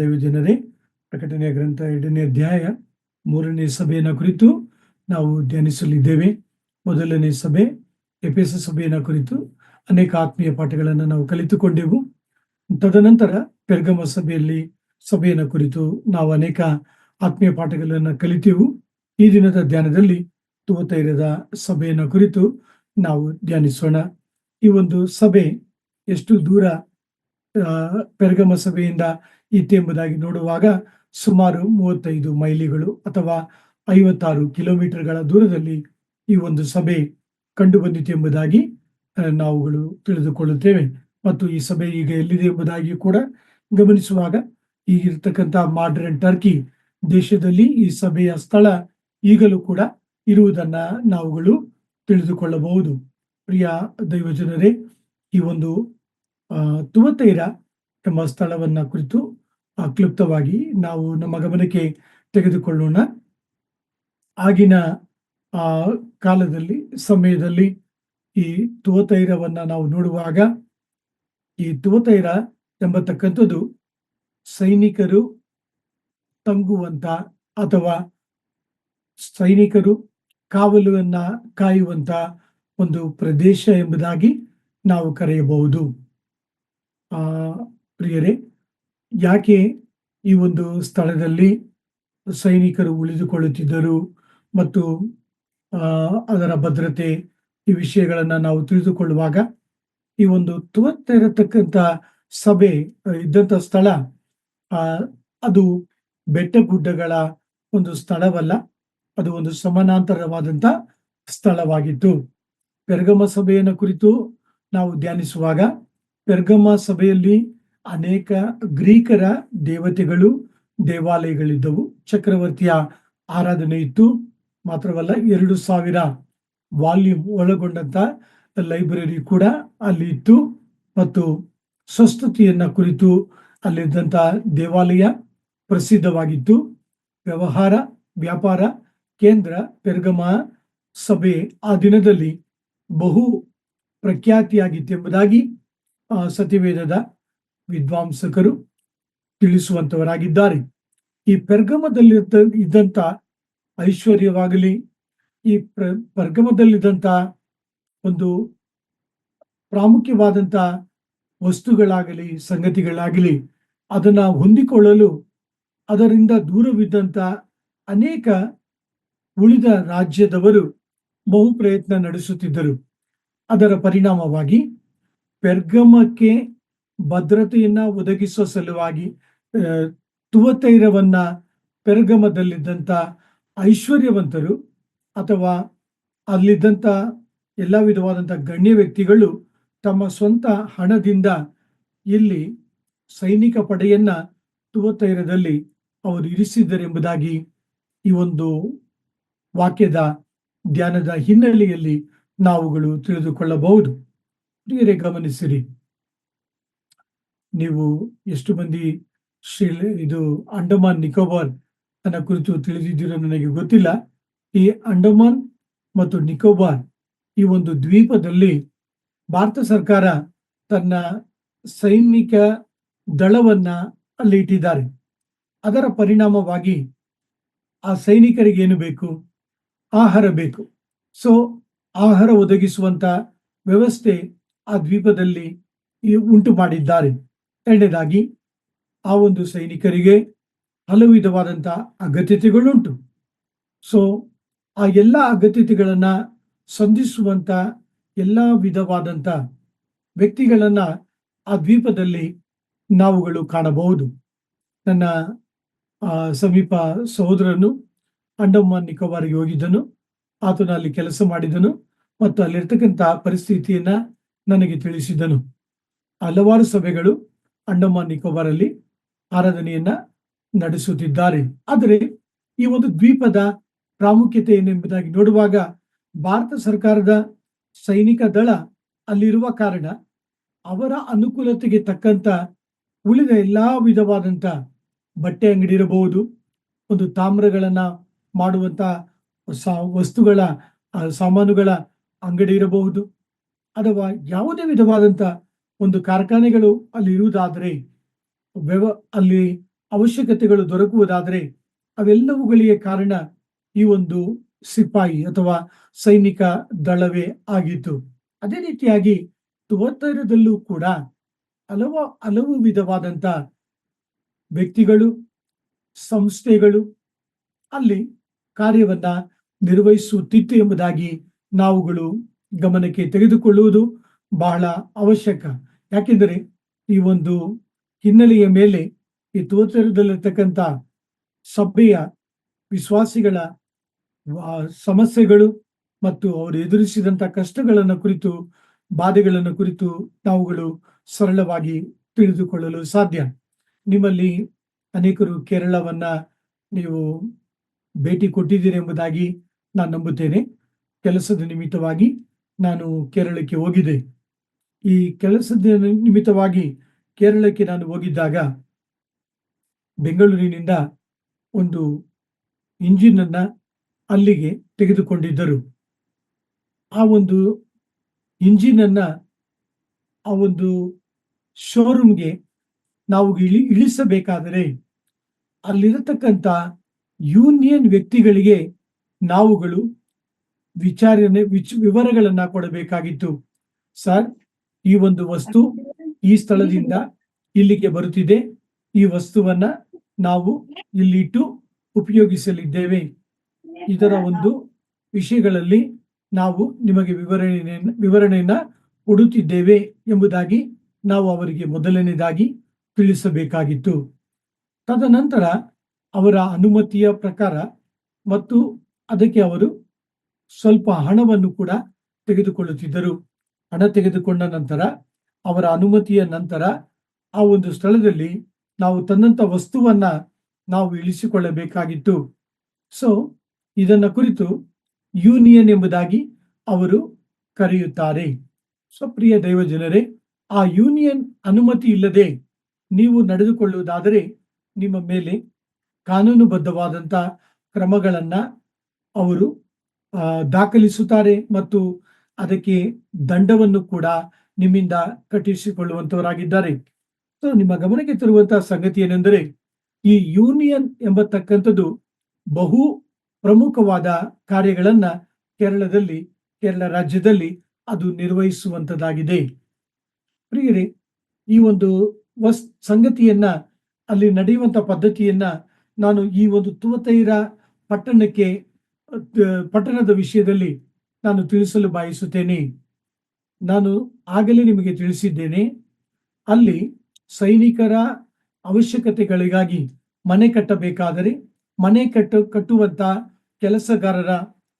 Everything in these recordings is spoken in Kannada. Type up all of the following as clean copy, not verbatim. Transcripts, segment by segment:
ದೈವಜನರೇ, ಪ್ರಕಟಣೆಯ ಗ್ರಂಥ 2ನೇ ಅಧ್ಯಾಯ 3ನೇ ಸಭೆಯನ್ನು ಕುರಿತು ನಾವು ಧ್ಯಾನಿಸಲಿದ್ದೇವೆ. ಮೊದಲನೇ ಸಭೆ ಎಫೆಸ ಸಭೆಯನ್ನು ಕುರಿತು ಅನೇಕ ಆತ್ಮೀಯ ಪಾಠಗಳನ್ನು ನಾವು ಕಲಿತುಕೊಂಡೆವು. ತದನಂತರ ಪೆರ್ಗಮ ಸಭೆಯನ್ನು ಕುರಿತು ನಾವು ಅನೇಕ ಆತ್ಮೀಯ ಪಾಠಗಳನ್ನು ಕಲಿತೆವು. ಈ ದಿನದ ಧ್ಯಾನದಲ್ಲಿ ತುವತೈರದ ಸಭೆಯನ್ನು ಕುರಿತು ನಾವು ಧ್ಯಾನಿಸೋಣ. ಈ ಒಂದು ಸಭೆ ಎಷ್ಟು ದೂರ ಪೆರ್ಗಮ ಸಭೆಯಿಂದ ಇತ್ತು ಎಂಬುದಾಗಿ ನೋಡುವಾಗ ಸುಮಾರು 35 ಮೈಲಿಗಳು ಅಥವಾ 56 ಕಿಲೋಮೀಟರ್ಗಳ ದೂರದಲ್ಲಿ ಈ ಒಂದು ಸಭೆ ಕಂಡು ಬಂದಿತು ಎಂಬುದಾಗಿ ನಾವುಗಳು ತಿಳಿದುಕೊಳ್ಳುತ್ತೇವೆ. ಮತ್ತು ಈ ಸಭೆ ಈಗ ಎಲ್ಲಿದೆ ಎಂಬುದಾಗಿ ಕೂಡ ಗಮನಿಸುವಾಗ ಈಗಿರ್ತಕ್ಕಂಥ ಮಾಡರ್ನ್ ಟರ್ಕಿ ದೇಶದಲ್ಲಿ ಈ ಸಭೆಯ ಸ್ಥಳ ಈಗಲೂ ಕೂಡ ಇರುವುದನ್ನ ನಾವುಗಳು ತಿಳಿದುಕೊಳ್ಳಬಹುದು. ಪ್ರಿಯ ದೈವಜನರೇ, ಈ ಒಂದು ತುವತೈರ ಎಂಬ ಸ್ಥಳವನ್ನ ಕುರಿತು ಕ್ಲುಪ್ತವಾಗಿ ನಾವು ನಮ್ಮ ಗಮನಕ್ಕೆ ತೆಗೆದುಕೊಳ್ಳೋಣ. ಆಗಿನ ಸಮಯದಲ್ಲಿ ಈ ತುವತೈರವನ್ನ ನಾವು ನೋಡುವಾಗ ಈ ತುವತೈರ ಎಂಬತಕ್ಕಂಥದ್ದು ಸೈನಿಕರು ತಂಗುವಂತ ಅಥವಾ ಸೈನಿಕರು ಕಾವಲುವನ್ನ ಕಾಯುವಂತ ಒಂದು ಪ್ರದೇಶ ಎಂಬುದಾಗಿ ನಾವು ಕರೆಯಬಹುದು. ಪ್ರಿಯರೇ, ಯಾಕೆ ಈ ಒಂದು ಸ್ಥಳದಲ್ಲಿ ಸೈನಿಕರು ಉಳಿದುಕೊಳ್ಳುತ್ತಿದ್ದರು ಮತ್ತು ಅದರ ಭದ್ರತೆ ಈ ವಿಷಯಗಳನ್ನ ನಾವು ತಿಳಿದುಕೊಳ್ಳುವಾಗ ಈ ಒಂದು ತುವತೈರತಕ್ಕಂಥ ಸಭೆ ಇದ್ದಂಥ ಸ್ಥಳ ಅದು ಬೆಟ್ಟ ಗುಡ್ಡಗಳ ಒಂದು ಸ್ಥಳವಲ್ಲ, ಅದು ಒಂದು ಸಮಾನಾಂತರವಾದಂಥ ಸ್ಥಳವಾಗಿತ್ತು. ಪೆರ್ಗಮ ಸಭೆಯನ್ನು ಕುರಿತು ನಾವು ಧ್ಯಾನಿಸುವಾಗ ಪೆರ್ಗಮ ಸಭೆಯಲ್ಲಿ ಅನೇಕ ಗ್ರೀಕರ ದೇವತೆಗಳು ದೇವಾಲಯಗಳಿದ್ದವು. ಚಕ್ರವರ್ತಿಯ ಆರಾಧನೆ ಇತ್ತು. ಮಾತ್ರವಲ್ಲ, 2000 ವಾಲ್ಯೂಮ್ ಒಳಗೊಂಡಂತ ಲೈಬ್ರರಿ ಕೂಡ ಅಲ್ಲಿ ಇತ್ತು. ಮತ್ತು ಸಂಸ್ಕೃತಿಯನ್ನ ಕುರಿತು ಅಲ್ಲಿದ್ದಂತ ದೇವಾಲಯ ಪ್ರಸಿದ್ಧವಾಗಿತ್ತು. ವ್ಯಾಪಾರ ಕೇಂದ್ರ ಪೆರ್ಗಮ ಸಭೆ ಆ ದಿನದಲ್ಲಿ ಬಹು ಪ್ರಖ್ಯಾತಿಯಾಗಿತ್ತೆಂಬುದಾಗಿ ಸತ್ಯವೇದದ ವಿದ್ವಾಂಸಕರು ತಿಳಿಸುವಂತವರಾಗಿದ್ದಾರೆ. ಈ ಪೆರ್ಗಮದಲ್ಲಿ ಇದ್ದಂತ ಐಶ್ವರ್ಯವಾಗಲಿ, ಈ ಪೆರ್ಗಮದಲ್ಲಿದ್ದಂತ ಒಂದು ಪ್ರಾಮುಖ್ಯವಾದಂತ ವಸ್ತುಗಳಾಗಲಿ ಸಂಗತಿಗಳಾಗಲಿ ಅದನ್ನ ಹೊಂದಿಕೊಳ್ಳಲು ಅದರಿಂದ ದೂರವಿದ್ದಂತ ಅನೇಕ ಉಳಿದ ರಾಜ್ಯದವರು ಬಹು ಪ್ರಯತ್ನ ನಡೆಸುತ್ತಿದ್ದರು. ಅದರ ಪರಿಣಾಮವಾಗಿ ಪೆರ್ಗಮಕ್ಕೆ ಭದ್ರತೆಯನ್ನ ಒದಗಿಸುವ ಸಲುವಾಗಿ ತುವತೈರವನ್ನ ಪೆರ್ಗಮದಲ್ಲಿದ್ದಂಥ ಐಶ್ವರ್ಯವಂತರು ಅಥವಾ ಅಲ್ಲಿದ್ದಂಥ ಎಲ್ಲ ವಿಧವಾದಂಥ ಗಣ್ಯ ವ್ಯಕ್ತಿಗಳು ತಮ್ಮ ಸ್ವಂತ ಹಣದಿಂದ ಇಲ್ಲಿ ಸೈನಿಕ ಪಡೆಯನ್ನ ತುವತೈರದಲ್ಲಿ ಅವರು ಇರಿಸಿದ್ದರೆಂಬುದಾಗಿ ಈ ಒಂದು ವಾಕ್ಯದ ಧ್ಯಾನದ ಹಿನ್ನೆಲೆಯಲ್ಲಿ ನಾವುಗಳು ತಿಳಿದುಕೊಳ್ಳಬಹುದು. ಪ್ರಿಯರೇ, ಗಮನಿಸಿರಿ, ನೀವು ಎಷ್ಟು ಮಂದಿ ಇದು ಅಂಡಮಾನ್ ನಿಕೋಬಾರ್ ಅನ್ನ ಕುರಿತು ತಿಳಿದಿದ್ದೀರೋ ನನಗೆ ಗೊತ್ತಿಲ್ಲ. ಈ ಅಂಡಮಾನ್ ಮತ್ತು ನಿಕೋಬಾರ್ ಈ ಒಂದು ದ್ವೀಪದಲ್ಲಿ ಭಾರತ ಸರ್ಕಾರ ತನ್ನ ಸೈನಿಕ ದಳವನ್ನ ಅಲ್ಲಿ ಇಟ್ಟಿದ್ದಾರೆ. ಅದರ ಪರಿಣಾಮವಾಗಿ ಆ ಸೈನಿಕರಿಗೆ ಏನು ಬೇಕು? ಆಹಾರ ಬೇಕು. ಸೊ ಆಹಾರ ಒದಗಿಸುವಂತ ವ್ಯವಸ್ಥೆ ಆ ದ್ವೀಪದಲ್ಲಿ ಉಂಟು ಮಾಡಿದ್ದಾರೆ. ಎರಡನೇದಾಗಿ, ಆ ಒಂದು ಸೈನಿಕರಿಗೆ ಹಲವು ವಿಧವಾದಂಥ ಅಗತ್ಯತೆಗಳುಂಟು. ಸೊ ಆ ಎಲ್ಲ ಅಗತ್ಯತೆಗಳನ್ನ ಸಂಧಿಸುವಂತ ಎಲ್ಲ ವಿಧವಾದಂಥ ವ್ಯಕ್ತಿಗಳನ್ನ ಆ ದ್ವೀಪದಲ್ಲಿ ನಾವುಗಳು ಕಾಣಬಹುದು. ನನ್ನ ಸಮೀಪ ಸಹೋದರನು ಅಂಡಮಾನ್ ನಿಕೋಬಾರ್ಗೆ ಹೋಗಿದ್ದನು. ಆತನು ಅಲ್ಲಿ ಕೆಲಸ ಮಾಡಿದನು ಮತ್ತು ಅಲ್ಲಿರ್ತಕ್ಕಂಥ ಪರಿಸ್ಥಿತಿಯನ್ನ ನನಗೆ ತಿಳಿಸಿದನು. ಹಲವಾರು ಸಭೆಗಳು ಅಂಡಮಾನ್ ನಿಕೋಬಾರಲ್ಲಿ ಆರಾಧನೆಯನ್ನ ನಡೆಸುತ್ತಿದ್ದಾರೆ. ಆದರೆ ಈ ಒಂದು ದ್ವೀಪದ ಪ್ರಾಮುಖ್ಯತೆ ಏನೆಂಬುದಾಗಿ ನೋಡುವಾಗ ಭಾರತ ಸರ್ಕಾರದ ಸೈನಿಕ ದಳ ಅಲ್ಲಿರುವ ಕಾರಣ ಅವರ ಅನುಕೂಲತೆಗೆ ತಕ್ಕಂತ ಉಳಿದ ಎಲ್ಲಾ ವಿಧವಾದಂತ ಬಟ್ಟೆ ಅಂಗಡಿ ಇರಬಹುದು, ಒಂದು ತಾಮ್ರಗಳನ್ನ ಮಾಡುವಂತ ವಸ್ತುಗಳ ಸಾಮಾನುಗಳ ಅಂಗಡಿ ಇರಬಹುದು, ಅಥವಾ ಯಾವುದೇ ವಿಧವಾದಂತ ಒಂದು ಕಾರ್ಖಾನೆಗಳು ಅಲ್ಲಿ ಇರುವುದಾದರೆ ಅಲ್ಲಿ ಅವಶ್ಯಕತೆಗಳು ದೊರಕುವುದಾದರೆ ಅವೆಲ್ಲವುಗಳಿಗೆ ಕಾರಣ ಈ ಒಂದು ಸಿಪಾಯಿ ಅಥವಾ ಸೈನಿಕ ದಳವೇ ಆಗಿತ್ತು. ಅದೇ ರೀತಿಯಾಗಿ ತುವತೈರದಲ್ಲೂ ಕೂಡ ಹಲವು ವಿಧವಾದಂತ ವ್ಯಕ್ತಿಗಳು, ಸಂಸ್ಥೆಗಳು ಅಲ್ಲಿ ಕಾರ್ಯವನ್ನ ನಿರ್ವಹಿಸುತ್ತಿತ್ತು ಎಂಬುದಾಗಿ ನಾವುಗಳು ಗಮನಕ್ಕೆ ತೆಗೆದುಕೊಳ್ಳುವುದು ಬಹಳ ಅವಶ್ಯಕ. ಯಾಕೆಂದರೆ ಈ ಒಂದು ಹಿನ್ನೆಲೆಯ ಮೇಲೆ ಈ ತುವತೈರದಲ್ಲಿರ್ತಕ್ಕಂಥ ಸಭೆಯ ವಿಶ್ವಾಸಿಗಳ ಸಮಸ್ಯೆಗಳು ಮತ್ತು ಅವರು ಎದುರಿಸಿದಂತ ಕಷ್ಟಗಳನ್ನು ಕುರಿತು, ಬಾಧೆಗಳನ್ನು ಕುರಿತು ನಾವುಗಳು ಸರಳವಾಗಿ ತಿಳಿದುಕೊಳ್ಳಲು ಸಾಧ್ಯ. ನಿಮ್ಮಲ್ಲಿ ಅನೇಕರು ಕೇರಳವನ್ನ ನೀವು ಭೇಟಿ ಕೊಟ್ಟಿದ್ದೀರಿ ಎಂಬುದಾಗಿ ನಾನು ನಂಬುತ್ತೇನೆ. ಕೆಲಸದ ನಿಮಿತ್ತವಾಗಿ ನಾನು ಕೇರಳಕ್ಕೆ ಹೋಗಿದ್ದೆ. ಈ ಕೆಲಸದ ನಿಮಿತ್ತವಾಗಿ ಕೇರಳಕ್ಕೆ ನಾನು ಹೋಗಿದ್ದಾಗ ಬೆಂಗಳೂರಿನಿಂದ ಒಂದು ಇಂಜಿನ್ ಅನ್ನ ಅಲ್ಲಿಗೆ ತೆಗೆದುಕೊಂಡಿದ್ದರು. ಆ ಒಂದು ಇಂಜಿನ್ ಅನ್ನ ಆ ಒಂದು ಶೋರೂಮ್ಗೆ ನಾವು ಇಳಿಸಬೇಕಾದರೆ ಅಲ್ಲಿರತಕ್ಕಂಥ ಯೂನಿಯನ್ ವ್ಯಕ್ತಿಗಳಿಗೆ ನಾವುಗಳು ವಿವರಗಳನ್ನ ಕೊಡಬೇಕಾಗಿತ್ತು. ಸರ್, ಈ ಒಂದು ವಸ್ತು ಈ ಸ್ಥಳದಿಂದ ಇಲ್ಲಿಗೆ ಬರುತ್ತಿದೆ, ಈ ವಸ್ತುವನ್ನ ನಾವು ಇಲ್ಲಿಟ್ಟು ಉಪಯೋಗಿಸಲಿದ್ದೇವೆ, ಇದರ ಒಂದು ವಿಷಯಗಳಲ್ಲಿ ನಾವು ನಿಮಗೆ ವಿವರಣೆಯನ್ನ ಕೊಡುತ್ತಿದ್ದೇವೆ ಎಂಬುದಾಗಿ ನಾವು ಅವರಿಗೆ ಮೊದಲನೇದಾಗಿ ತಿಳಿಸಬೇಕಾಗಿತ್ತು. ತದನಂತರ ಅವರ ಅನುಮತಿಯ ಪ್ರಕಾರ ಮತ್ತು ಅದಕ್ಕೆ ಅವರು ಸ್ವಲ್ಪ ಹಣವನ್ನು ಕೂಡ ತೆಗೆದುಕೊಳ್ಳುತ್ತಿದ್ದರು. ಹಣ ತೆಗೆದುಕೊಂಡ ನಂತರ ಅವರ ಅನುಮತಿಯ ನಂತರ ಆ ಒಂದು ಸ್ಥಳದಲ್ಲಿ ನಾವು ತಂದಂತ ವಸ್ತುವನ್ನ ನಾವು ಇಳಿಸಿಕೊಳ್ಳಬೇಕಾಗಿತ್ತು. ಸೊ ಇದನ್ನ ಕುರಿತು ಯೂನಿಯನ್ ಎಂಬುದಾಗಿ ಅವರು ಕರೆಯುತ್ತಾರೆ. ಸೊ ಪ್ರಿಯ ದೈವ ಜನರೇ, ಆ ಯೂನಿಯನ್ ಅನುಮತಿ ಇಲ್ಲದೆ ನೀವು ನಡೆದುಕೊಳ್ಳುವುದಾದರೆ ನಿಮ್ಮ ಮೇಲೆ ಕಾನೂನುಬದ್ಧವಾದಂತ ಕ್ರಮಗಳನ್ನ ಅವರು ದಾಖಲಿಸುತ್ತಾರೆ ಮತ್ತು ಅದಕ್ಕೆ ದಂಡವನ್ನು ಕೂಡ ನಿಮ್ಮಿಂದ ಕಟ್ಟಿಸಿಕೊಳ್ಳುವಂತವರಾಗಿದ್ದಾರೆ. ಸೊ ನಿಮ್ಮ ಗಮನಕ್ಕೆ ತರುವಂತಹ ಸಂಗತಿ ಏನೆಂದರೆ, ಈ ಯೂನಿಯನ್ ಎಂಬತಕ್ಕಂಥದ್ದು ಬಹು ಪ್ರಮುಖವಾದ ಕಾರ್ಯಗಳನ್ನ ಕೇರಳ ರಾಜ್ಯದಲ್ಲಿ ಅದು ನಿರ್ವಹಿಸುವಂತದ್ದಾಗಿದೆ. ಪ್ರಿಯರೇ, ಈ ಒಂದು ಸಂಗತಿಯನ್ನ ಅಲ್ಲಿ ನಡೆಯುವಂತ ಪದ್ಧತಿಯನ್ನ ನಾನು ಈ ಒಂದು ತುವತೈರ ಪಟ್ಟಣದ ವಿಷಯದಲ್ಲಿ ನಾನು ತಿಳಿಸಲು ಬಯಸುತ್ತೇನೆ. ನಾನು ಆಗಲೇ ನಿಮಗೆ ತಿಳಿಸಿದ್ದೇನೆ, ಅಲ್ಲಿ ಸೈನಿಕರ ಅವಶ್ಯಕತೆಗಳಿಗಾಗಿ ಮನೆ ಕಟ್ಟಬೇಕಾದರೆ ಮನೆ ಕಟ್ಟುವಂತ ಕೆಲಸಗಾರರ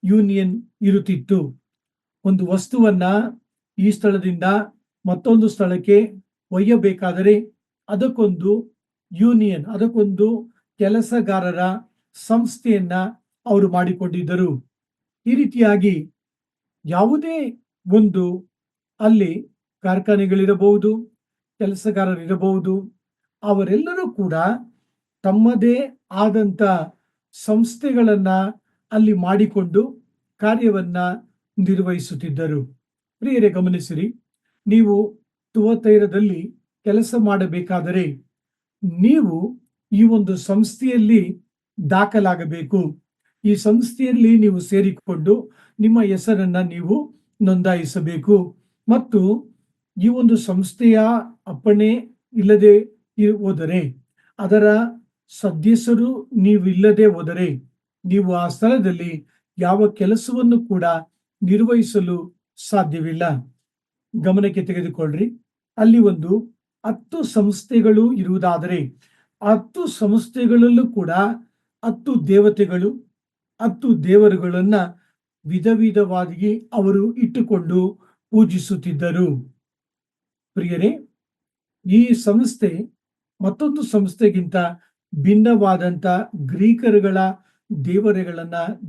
ಯೂನಿಯನ್ ಇರುತ್ತಿತ್ತು. ಒಂದು ವಸ್ತುವನ್ನ ಈ ಸ್ಥಳದಿಂದ ಮತ್ತೊಂದು ಸ್ಥಳಕ್ಕೆ ಒಯ್ಯಬೇಕಾದರೆ ಅದಕ್ಕೊಂದು ಯೂನಿಯನ್, ಅದಕ್ಕೊಂದು ಕೆಲಸಗಾರರ ಸಂಸ್ಥೆಯನ್ನ ಅವರು ಮಾಡಿಕೊಂಡಿದ್ದರು. ಈ ರೀತಿಯಾಗಿ ಯಾವುದೇ ಒಂದು ಅಲ್ಲಿ ಕಾರ್ಖಾನೆಗಳಿರಬಹುದು, ಕೆಲಸಗಾರರಿರಬಹುದು, ಅವರೆಲ್ಲರೂ ಕೂಡ ತಮ್ಮದೇ ಆದಂತ ಸಂಸ್ಥೆಗಳನ್ನ ಅಲ್ಲಿ ಮಾಡಿಕೊಂಡು ಕಾರ್ಯವನ್ನ ನಿರ್ವಹಿಸುತ್ತಿದ್ದರು. ಪ್ರಿಯರೇ, ಗಮನಿಸಿರಿ, ನೀವು ತುವತೈರದಲ್ಲಿ ಕೆಲಸ ಮಾಡಬೇಕಾದರೆ ನೀವು ಈ ಒಂದು ಸಂಸ್ಥೆಯಲ್ಲಿ ದಾಖಲಾಗಬೇಕು. ಈ ಸಂಸ್ಥೆಯಲ್ಲಿ ನೀವು ಸೇರಿಕೊಂಡು ನಿಮ್ಮ ಹೆಸರನ್ನ ನೀವು ನೋಂದಾಯಿಸಬೇಕು ಮತ್ತು ಈ ಒಂದು ಸಂಸ್ಥೆಯ ಅಪ್ಪಣೆ ಇಲ್ಲದೆ ಹೋದರೆ, ಅದರ ಸದಸ್ಯರು ನೀವು ಇಲ್ಲದೆ ಹೋದರೆ ನೀವು ಆ ಸ್ಥಳದಲ್ಲಿ ಯಾವ ಕೆಲಸವನ್ನು ಕೂಡ ನಿರ್ವಹಿಸಲು ಸಾಧ್ಯವಿಲ್ಲ. ಗಮನಕ್ಕೆ ತೆಗೆದುಕೊಳ್ಳ್ರಿ, ಅಲ್ಲಿ ಒಂದು 10 ಸಂಸ್ಥೆಗಳು ಇರುವುದಾದರೆ 10 ಸಂಸ್ಥೆಗಳಲ್ಲೂ ಕೂಡ 10 ದೇವತೆಗಳು, 10 ದೇವರುಗಳನ್ನ ವಿಧವಾಗಿ ಅವರು ಇಟ್ಟುಕೊಂಡು ಪೂಜಿಸುತ್ತಿದ್ದರು. ಪ್ರಿಯರೇ, ಈ ಸಂಸ್ಥೆ ಮತ್ತೊಂದು ಸಂಸ್ಥೆಗಿಂತ ಭಿನ್ನವಾದಂತ ಗ್ರೀಕರುಗಳ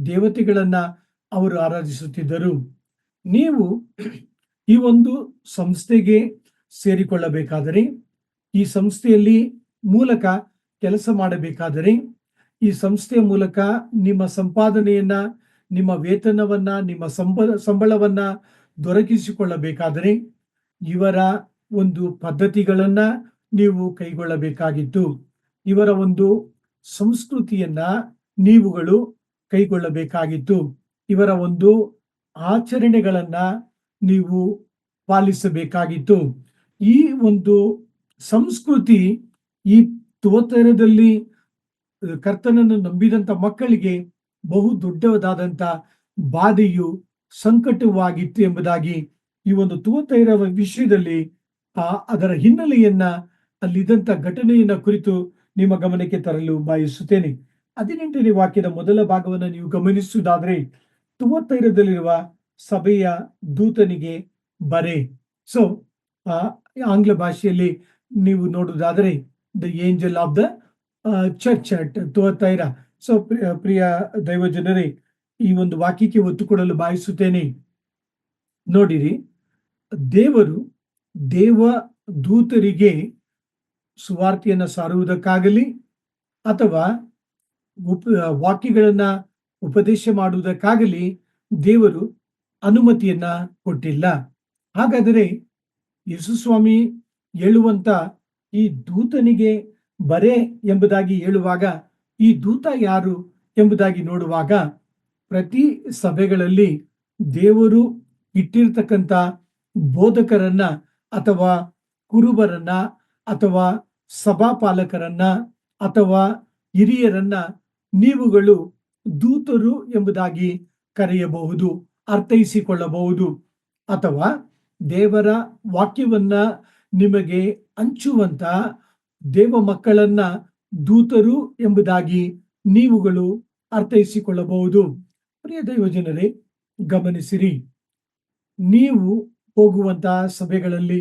ದೇವತೆಗಳನ್ನ ಅವರು ಆರಾಧಿಸುತ್ತಿದ್ದರು. ನೀವು ಈ ಒಂದು ಸಂಸ್ಥೆಗೆ ಸೇರಿಕೊಳ್ಳಬೇಕಾದರೆ, ಈ ಸಂಸ್ಥೆಯಲ್ಲಿ ಮೂಲಕ ಕೆಲಸ ಮಾಡಬೇಕಾದರೆ, ಈ ಸಂಸ್ಥೆಯ ಮೂಲಕ ನಿಮ್ಮ ಸಂಪಾದನೆಯನ್ನ, ನಿಮ್ಮ ವೇತನವನ್ನ, ನಿಮ್ಮ ಸಂಬಳವನ್ನ ದೊರಕಿಸಿಕೊಳ್ಳಬೇಕಾದರೆ ಇವರ ಒಂದು ಪದ್ಧತಿಗಳನ್ನ ನೀವು ಕೈಗೊಳ್ಳಬೇಕಾಗಿತ್ತು. ಇವರ ಒಂದು ಸಂಸ್ಕೃತಿಯನ್ನ ನೀವುಗಳು ಕೈಗೊಳ್ಳಬೇಕಾಗಿತ್ತು. ಇವರ ಒಂದು ಆಚರಣೆಗಳನ್ನ ನೀವು ಪಾಲಿಸಬೇಕಾಗಿತ್ತು. ಈ ಒಂದು ಸಂಸ್ಕೃತಿ ಈ ತುವತೈರದಲ್ಲಿ ಕರ್ತನನ್ನು ನಂಬಿದಂತ ಮಕ್ಕಳಿಗೆ ಬಹು ದೊಡ್ಡದಾದಂತ ಬಾಧೆಯು ಸಂಕಟವಾಗಿತ್ತು ಎಂಬುದಾಗಿ ಈ ಒಂದು ತುವತೈರ ವಿಷಯದಲ್ಲಿ ಅದರ ಹಿನ್ನೆಲೆಯನ್ನ ಅಲ್ಲಿದ್ದಂತ ಘಟನೆಯನ್ನ ಕುರಿತು ನಿಮ್ಮ ಗಮನಕ್ಕೆ ತರಲು ಬಯಸುತ್ತೇನೆ. 18ನೇ ವಾಕ್ಯದ ಮೊದಲ ಭಾಗವನ್ನು ನೀವು ಗಮನಿಸುವುದಾದ್ರೆ, ತುವತೈರದಲ್ಲಿರುವ ಸಭೆಯ ದೂತನಿಗೆ ಬರೆ. ಸೊ ಆಂಗ್ಲ ಭಾಷೆಯಲ್ಲಿ ನೀವು ನೋಡುವುದಾದರೆ the angel of the church at Thyatira. So ಪ್ರಿಯ ದೈವ ಜನರೇ, ಈ ಒಂದು ವಾಕ್ಯಕ್ಕೆ ಒತ್ತು ಕೊಡಲು ಬಯಸುತ್ತೇನೆ. ನೋಡಿರಿ, ದೇವರು ದೇವ ದೂತರಿಗೆ ಸುವಾರ್ತೆಯನ್ನು ಸಾರುವುದಕ್ಕಾಗಲಿ ಅಥವಾ ವಾಕ್ಯಗಳನ್ನ ಉಪದೇಶ ಮಾಡುವುದಕ್ಕಾಗಲಿ ದೇವರು ಅನುಮತಿಯನ್ನ ಕೊಟ್ಟಿಲ್ಲ. ಹಾಗಾದರೆ ಯೇಸುಸ್ವಾಮಿ ಹೇಳುವಂತ ಈ ದೂತನಿಗೆ ಬರೆ ಎಂಬುದಾಗಿ ಹೇಳುವಾಗ ಈ ದೂತ ಯಾರು ಎಂಬುದಾಗಿ ನೋಡುವಾಗ, ಪ್ರತಿ ಸಭೆಗಳಲ್ಲಿ ದೇವರು ಇಟ್ಟಿರ್ತಕ್ಕಂಥ ಬೋಧಕರನ್ನ ಅಥವಾ ಕುರುಬರನ್ನ ಅಥವಾ ಸಭಾಪಾಲಕರನ್ನ ಅಥವಾ ಹಿರಿಯರನ್ನ ನೀವುಗಳು ದೂತರು ಎಂಬುದಾಗಿ ಕರೆಯಬಹುದು, ಅರ್ಥೈಸಿಕೊಳ್ಳಬಹುದು. ಅಥವಾ ದೇವರ ವಾಕ್ಯವನ್ನ ನಿಮಗೆ ಹಂಚುವಂತ ದೇವ ಮಕ್ಕಳನ್ನ ದೂತರು ಎಂಬುದಾಗಿ ನೀವುಗಳು ಅರ್ಥೈಸಿಕೊಳ್ಳಬಹುದು. ಪ್ರಿಯ ದೈವ ಜನರೇ, ಗಮನಿಸಿರಿ, ನೀವು ಹೋಗುವಂತಹ ಸಭೆಗಳಲ್ಲಿ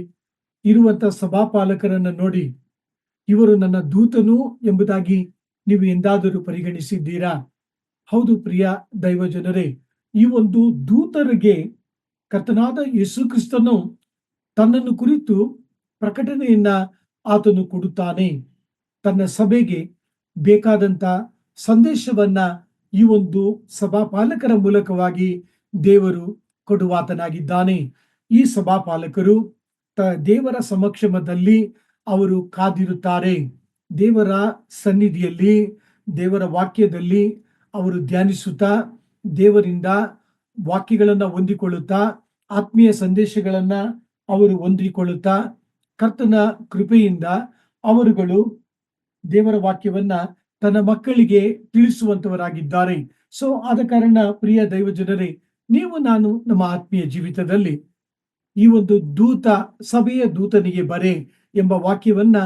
ಇರುವಂತಹ ಸಭಾಪಾಲಕರನ್ನ ನೋಡಿ, ಇವರು ನನ್ನ ದೂತನು ಎಂಬುದಾಗಿ ನೀವು ಎಂದಾದರೂ ಪರಿಗಣಿಸಿದ್ದೀರಾ? ಹೌದು ಪ್ರಿಯ ದೈವ ಜನರೇ, ಈ ಒಂದು ದೂತರಿಗೆ ಕರ್ತನಾದ ಯೇಸು ಕ್ರಿಸ್ತನು ತನ್ನನ್ನು ಕುರಿತು ಪ್ರಕಟಣೆಯನ್ನ ಆತನು ಕೊಡುತ್ತಾನೆ. ತನ್ನ ಸಭೆಗೆ ಬೇಕಾದಂತ ಸಂದೇಶವನ್ನ ಈ ಒಂದು ಸಭಾಪಾಲಕರ ಮೂಲಕವಾಗಿ ದೇವರು ಕೊಡುವಾತನಾಗಿದ್ದಾನೆ. ಈ ಸಭಾಪಾಲಕರು ದೇವರ ಸಮಕ್ಷಮದಲ್ಲಿ ಅವರು ಕಾದಿರುತ್ತಾರೆ. ದೇವರ ಸನ್ನಿಧಿಯಲ್ಲಿ, ದೇವರ ವಾಕ್ಯದಲ್ಲಿ ಅವರು ಧ್ಯಾನಿಸುತ್ತಾ, ದೇವರಿಂದ ವಾಕ್ಯಗಳನ್ನ ಹೊಂದಿಕೊಳ್ಳುತ್ತಾ, ಆತ್ಮೀಯ ಸಂದೇಶಗಳನ್ನ ಅವರು ಹೊಂದಿಕೊಳ್ಳುತ್ತಾ, ಕರ್ತನ ಕೃಪೆಯಿಂದ ಅವರುಗಳು ದೇವರ ವಾಕ್ಯವನ್ನ ತನ್ನ ಮಕ್ಕಳಿಗೆ ತಿಳಿಸುವಂತವರಾಗಿದ್ದಾರೆ. ಸೊ ಆದ ಕಾರಣ ಪ್ರಿಯ ದೈವ ಜನರೇ, ನೀವು ನಾನು ನಮ್ಮ ಆತ್ಮೀಯ ಜೀವಿತದಲ್ಲಿ ಈ ಒಂದು ದೂತ, ಸಭೆಯ ದೂತನಿಗೆ ಬರೆ ಎಂಬ ವಾಕ್ಯವನ್ನ,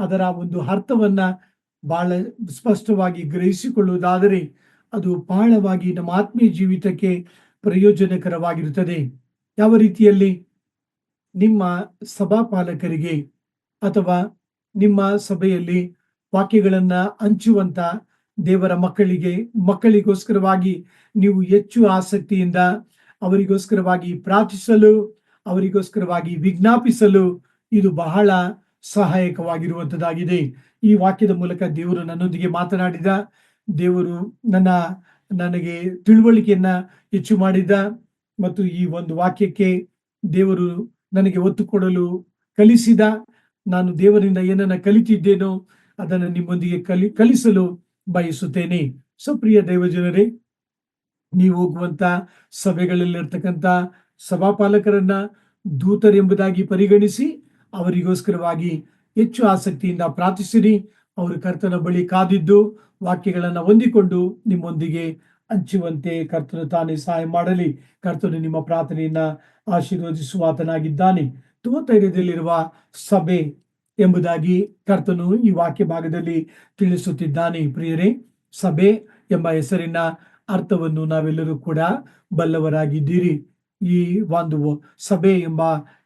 ಅದರ ಒಂದು ಅರ್ಥವನ್ನ ಬಹಳ ಸ್ಪಷ್ಟವಾಗಿ ಗ್ರಹಿಸಿಕೊಳ್ಳುವುದಾದರೆ ಅದು ಬಹಳವಾಗಿ ನಮ್ಮ ಆತ್ಮೀಯ ಜೀವಿತಕ್ಕೆ ಪ್ರಯೋಜನಕರವಾಗಿರುತ್ತದೆ. ಯಾವ ರೀತಿಯಲ್ಲಿ? ನಿಮ್ಮ ಸಭಾಪಾಲಕರಿಗೆ ಅಥವಾ ನಿಮ್ಮ ಸಭೆಯಲ್ಲಿ ವಾಕ್ಯಗಳನ್ನ ಹಂಚುವಂತ ದೇವರ ಮಕ್ಕಳಿಗೋಸ್ಕರವಾಗಿ ನೀವು ಹೆಚ್ಚು ಆಸಕ್ತಿಯಿಂದ ಅವರಿಗೋಸ್ಕರವಾಗಿ ಪ್ರಾರ್ಥಿಸಲು, ಅವರಿಗೋಸ್ಕರವಾಗಿ ವಿಜ್ಞಾಪಿಸಲು ಇದು ಬಹಳ ಸಹಾಯಕವಾಗಿರುವಂತದ್ದಾಗಿದೆ. ಈ ವಾಕ್ಯದ ಮೂಲಕ ದೇವರು ನನ್ನೊಂದಿಗೆ ಮಾತನಾಡಿದ, ದೇವರು ನನಗೆ ತಿಳುವಳಿಕೆಯನ್ನ ಹೆಚ್ಚು ಮಾಡಿದ, ಮತ್ತು ಈ ಒಂದು ವಾಕ್ಯಕ್ಕೆ ದೇವರು ನನಗೆ ಒತ್ತು ಕೊಡಲು ಕಲಿಸಿದ. ನಾನು ದೇವರಿಂದ ಏನನ್ನ ಕಲಿತಿದ್ದೇನೋ ಅದನ್ನು ನಿಮ್ಮೊಂದಿಗೆ ಕಲಿಸಲು ಬಯಸುತ್ತೇನೆ. ಸೊ ಪ್ರಿಯ ದೈವಜನರೇ, ನೀವು ಹೋಗುವಂತ ಸಭೆಗಳಲ್ಲಿರ್ತಕ್ಕಂಥ ಸಭಾಪಾಲಕರನ್ನ ದೂತರೆಂಬುದಾಗಿ ಪರಿಗಣಿಸಿ ಅವರಿಗೋಸ್ಕರವಾಗಿ ಹೆಚ್ಚು ಆಸಕ್ತಿಯಿಂದ ಪ್ರಾರ್ಥಿಸಿರಿ. ಅವರು ಕರ್ತನ ಬಳಿ ಕಾದಿದ್ದು ವಾಕ್ಯಗಳನ್ನ ಹೊಂದಿಕೊಂಡು ನಿಮ್ಮೊಂದಿಗೆ ಹಂಚುವಂತೆ ಕರ್ತನು ತಾನೇ ಸಹಾಯ ಮಾಡಲಿ. ಕರ್ತನು ನಿಮ್ಮ ಪ್ರಾರ್ಥನೆಯನ್ನ ಆಶೀರ್ವದಿಸುವಾತನಾಗಿದ್ದಾನೆ. ತುವತೈರದಲ್ಲಿರುವ ಸಭೆ ಎಂಬುದಾಗಿ ಕರ್ತನು ಈ ವಾಕ್ಯ ಭಾಗದಲ್ಲಿ ತಿಳಿಸುತ್ತಿದ್ದಾನೆ. ಪ್ರಿಯರೇ, ಸಭೆ ಎಂಬ ಹೆಸರಿನ ಅರ್ಥವನ್ನು ನಾವೆಲ್ಲರೂ ಕೂಡ ಬಲ್ಲವರಾಗಿದ್ದೀರಿ. ಈ ಒಂದು ಸಭೆ ಎಂಬ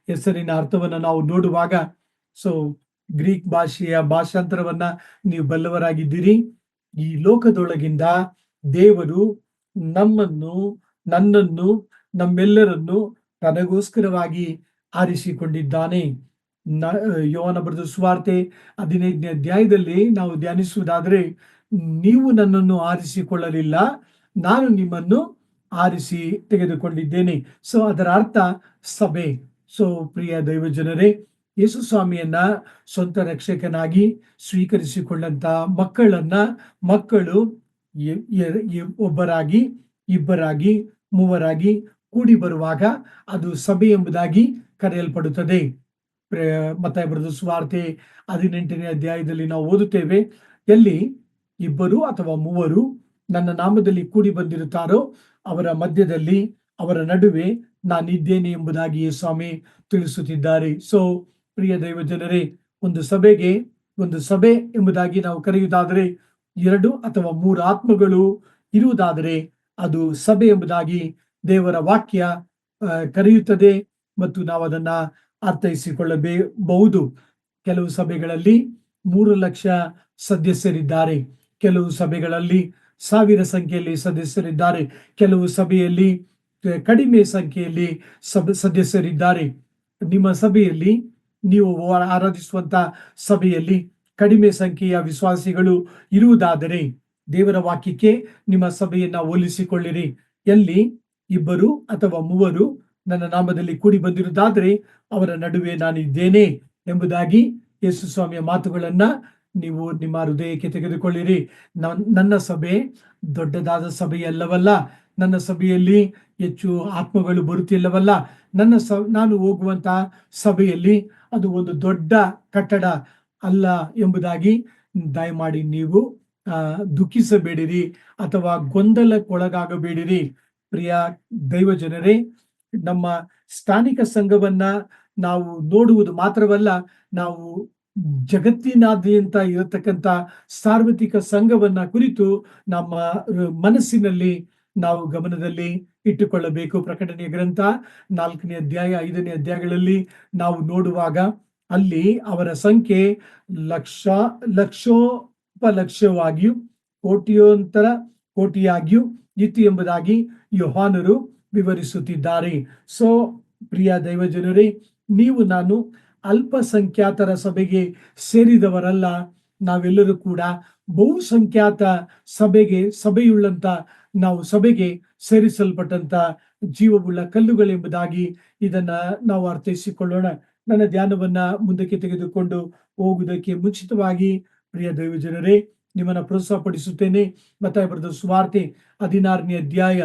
ಹೆಸರಿನ ಅರ್ಥವನ್ನ ನಾವು ನೋಡುವಾಗ, ಸೊ ಗ್ರೀಕ್ ಭಾಷೆಯ ಭಾಷಾಂತರವನ್ನ ನೀವು ಬಲ್ಲವರಾಗಿದ್ದೀರಿ. ಈ ಲೋಕದೊಳಗಿಂದ ದೇವರು ನನ್ನನ್ನು ನಮ್ಮೆಲ್ಲರನ್ನು ತನಗೋಸ್ಕರವಾಗಿ ಆರಿಸಿಕೊಂಡಿದ್ದಾನೆ. ಯೋಹಾನ ಬರೆದ ಸುವಾರ್ತೆ 15ನೇ ಅಧ್ಯಾಯದಲ್ಲಿ ನಾವು ಧ್ಯಾನಿಸುವುದಾದರೆ, ನೀವು ನನ್ನನ್ನು ಆರಿಸಿಕೊಳ್ಳಲಿಲ್ಲ, ನಾನು ನಿಮ್ಮನ್ನು ಆರಿಸಿ ತೆಗೆದುಕೊಂಡಿದ್ದೇನೆ. ಸೊ ಅದರ ಅರ್ಥ ಸಭೆ. ಸೊ ಪ್ರಿಯ ದೈವ ಜನರೇ, ಯೇಸು ಸ್ವಾಮಿಯನ್ನ ಸ್ವಂತ ರಕ್ಷಕನಾಗಿ ಸ್ವೀಕರಿಸಿಕೊಂಡಂತ ಮಕ್ಕಳು ಒಬ್ಬರಾಗಿ, ಇಬ್ಬರಾಗಿ, ಮೂವರಾಗಿ ಕೂಡಿ ಬರುವಾಗ ಅದು ಸಭೆ ಎಂಬುದಾಗಿ ಕರೆಯಲ್ಪಡುತ್ತದೆ. ಮತ್ತಾಯ ಬರೆದ ಸುವಾರ್ತೆ 18ನೇ ಅಧ್ಯಾಯದಲ್ಲಿ ನಾವು ಓದುತ್ತೇವೆ, ಎಲ್ಲಿ ಇಬ್ಬರು ಅಥವಾ ಮೂವರು ನನ್ನ ನಾಮದಲ್ಲಿ ಕೂಡಿ ಬಂದಿರುತ್ತಾರೋ ಅವರ ಮಧ್ಯದಲ್ಲಿ, ಅವರ ನಡುವೆ ನಾನಿದ್ದೇನೆ ಎಂಬುದಾಗಿ ಸ್ವಾಮಿ ತಿಳಿಸುತ್ತಿದ್ದಾರೆ. ಸೊ ಪ್ರಿಯ ದೈವ ಜನರೇ, ಒಂದು ಸಭೆ ಎಂಬುದಾಗಿ ನಾವು ಕರೆಯುವುದಾದರೆ 2 ಅಥವಾ 3 ಆತ್ಮಗಳು ಇರುವುದಾದರೆ ಅದು ಸಭೆ ಎಂಬುದಾಗಿ ದೇವರ ವಾಕ್ಯ ಕರೆಯುತ್ತದೆ ಮತ್ತು ನಾವು ಅದನ್ನ ಅರ್ಥೈಸಿಕೊಳ್ಳಬಹುದು. ಕೆಲವು ಸಭೆಗಳಲ್ಲಿ 3 ಲಕ್ಷ ಸದಸ್ಯರಿದ್ದಾರೆ, ಕೆಲವು ಸಭೆಗಳಲ್ಲಿ 1000 ಸಂಖ್ಯೆಯಲ್ಲಿ ಸದಸ್ಯರಿದ್ದಾರೆ, ಕೆಲವು ಸಭೆಯಲ್ಲಿ ಕಡಿಮೆ ಸಂಖ್ಯೆಯಲ್ಲಿ ಸದಸ್ಯರಿದ್ದಾರೆ. ನಿಮ್ಮ ಸಭೆಯಲ್ಲಿ, ನೀವು ಆರಾಧಿಸುವಂತ ಸಭೆಯಲ್ಲಿ ಕಡಿಮೆ ಸಂಖ್ಯೆಯ ವಿಶ್ವಾಸಿಗಳು ಇರುವುದಾದರೆ ದೇವರ ವಾಕ್ಯಕ್ಕೆ ನಿಮ್ಮ ಸಭೆಯನ್ನ ಹೋಲಿಸಿಕೊಳ್ಳಿರಿ. ಎಲ್ಲಿ ಇಬ್ಬರು ಅಥವಾ ಮೂವರು ನನ್ನ ನಾಮದಲ್ಲಿ ಕೂಡಿ ಬಂದಿರುವುದಾದರೆ ಅವರ ನಡುವೆ ನಾನಿದ್ದೇನೆ ಎಂಬುದಾಗಿ ಯೇಸು ಸ್ವಾಮಿಯ ಮಾತುಗಳನ್ನ ನೀವು ನಿಮ್ಮ ಹೃದಯಕ್ಕೆ ತೆಗೆದುಕೊಳ್ಳಿರಿ. ನನ್ನ ಸಭೆ ದೊಡ್ಡದಾದ ಸಭೆಯಲ್ಲವಲ್ಲ, ನನ್ನ ಸಭೆಯಲ್ಲಿ ಹೆಚ್ಚು ಆತ್ಮಗಳು ಬರುತ್ತಿಲ್ಲವಲ್ಲ, ನಾನು ಹೋಗುವಂತ ಸಭೆಯಲ್ಲಿ ಅದು ಒಂದು ದೊಡ್ಡ ಕಟ್ಟಡ ಅಲ್ಲ ಎಂಬುದಾಗಿ ದಯಮಾಡಿ ನೀವು ದುಃಖಿಸಬೇಡಿರಿ ಅಥವಾ ಗೊಂದಲಕ್ಕೊಳಗಾಗಬೇಡಿರಿ. ಪ್ರಿಯ ದೈವ ಜನರೇ, ನಮ್ಮ ಸ್ಥಾನಿಕ ಸಂಘವನ್ನ ನಾವು ನೋಡುವುದು ಮಾತ್ರವಲ್ಲ, ನಾವು ಜಗತ್ತಿನಾದ್ಯಂತ ಇರತಕ್ಕಂತ ಸಾರ್ವತ್ರಿಕ ಸಂಘವನ್ನ ಕುರಿತು ನಮ್ಮ ಮನಸ್ಸಿನಲ್ಲಿ ನಾವು ಗಮನದಲ್ಲಿ ಇಟ್ಟುಕೊಳ್ಳಬೇಕು. ಪ್ರಕಟಣೆಯ ಗ್ರಂಥ 4ನೇ ಅಧ್ಯಾಯ 5ನೇ ಅಧ್ಯಾಯಗಳಲ್ಲಿ ನಾವು ನೋಡುವಾಗ ಅಲ್ಲಿ ಅವರ ಸಂಖ್ಯೆ ಲಕ್ಷೋಪಲಕ್ಷವಾಗಿಯೂ ಕೋಟಿಯೋಂತರ ಕೋಟಿಯಾಗಿಯೂ ಇತ್ತು ಎಂಬುದಾಗಿ ಯೋಹಾನರು ವಿವರಿಸುತ್ತಿದ್ದಾರೆ. ಸೊ ಪ್ರಿಯ ದೈವ ಜನರೇ, ನೀವು ನಾನು ಅಲ್ಪಸಂಖ್ಯಾತರ ಸಭೆಗೆ ಸೇರಿದವರಲ್ಲ, ನಾವೆಲ್ಲರೂ ಕೂಡ ಬಹುಸಂಖ್ಯಾತ ಸಭೆಯುಳ್ಳಂತ ನಾವು ಸಭೆಗೆ ಸೇರಿಸಲ್ಪಟ್ಟಂತ ಜೀವವುಳ್ಳ ಕಲ್ಲುಗಳೆಂಬುದಾಗಿ ಇದನ್ನ ನಾವು ಅರ್ಥೈಸಿಕೊಳ್ಳೋಣ. ನನ್ನ ಧ್ಯಾನವನ್ನ ಮುಂದಕ್ಕೆ ತೆಗೆದುಕೊಂಡು ಹೋಗುವುದಕ್ಕೆ ಮುಂಚಿತವಾಗಿ ಪ್ರಿಯ ದೈವ ಜನರೇ, ನಿಮ್ಮನ್ನ ಪ್ರೋತ್ಸಾಹಪಡಿಸುತ್ತೇನೆ. ಮತ್ತಾಯ ಬರೆದ ಸುವಾರ್ತೆ 16ನೇ ಅಧ್ಯಾಯ,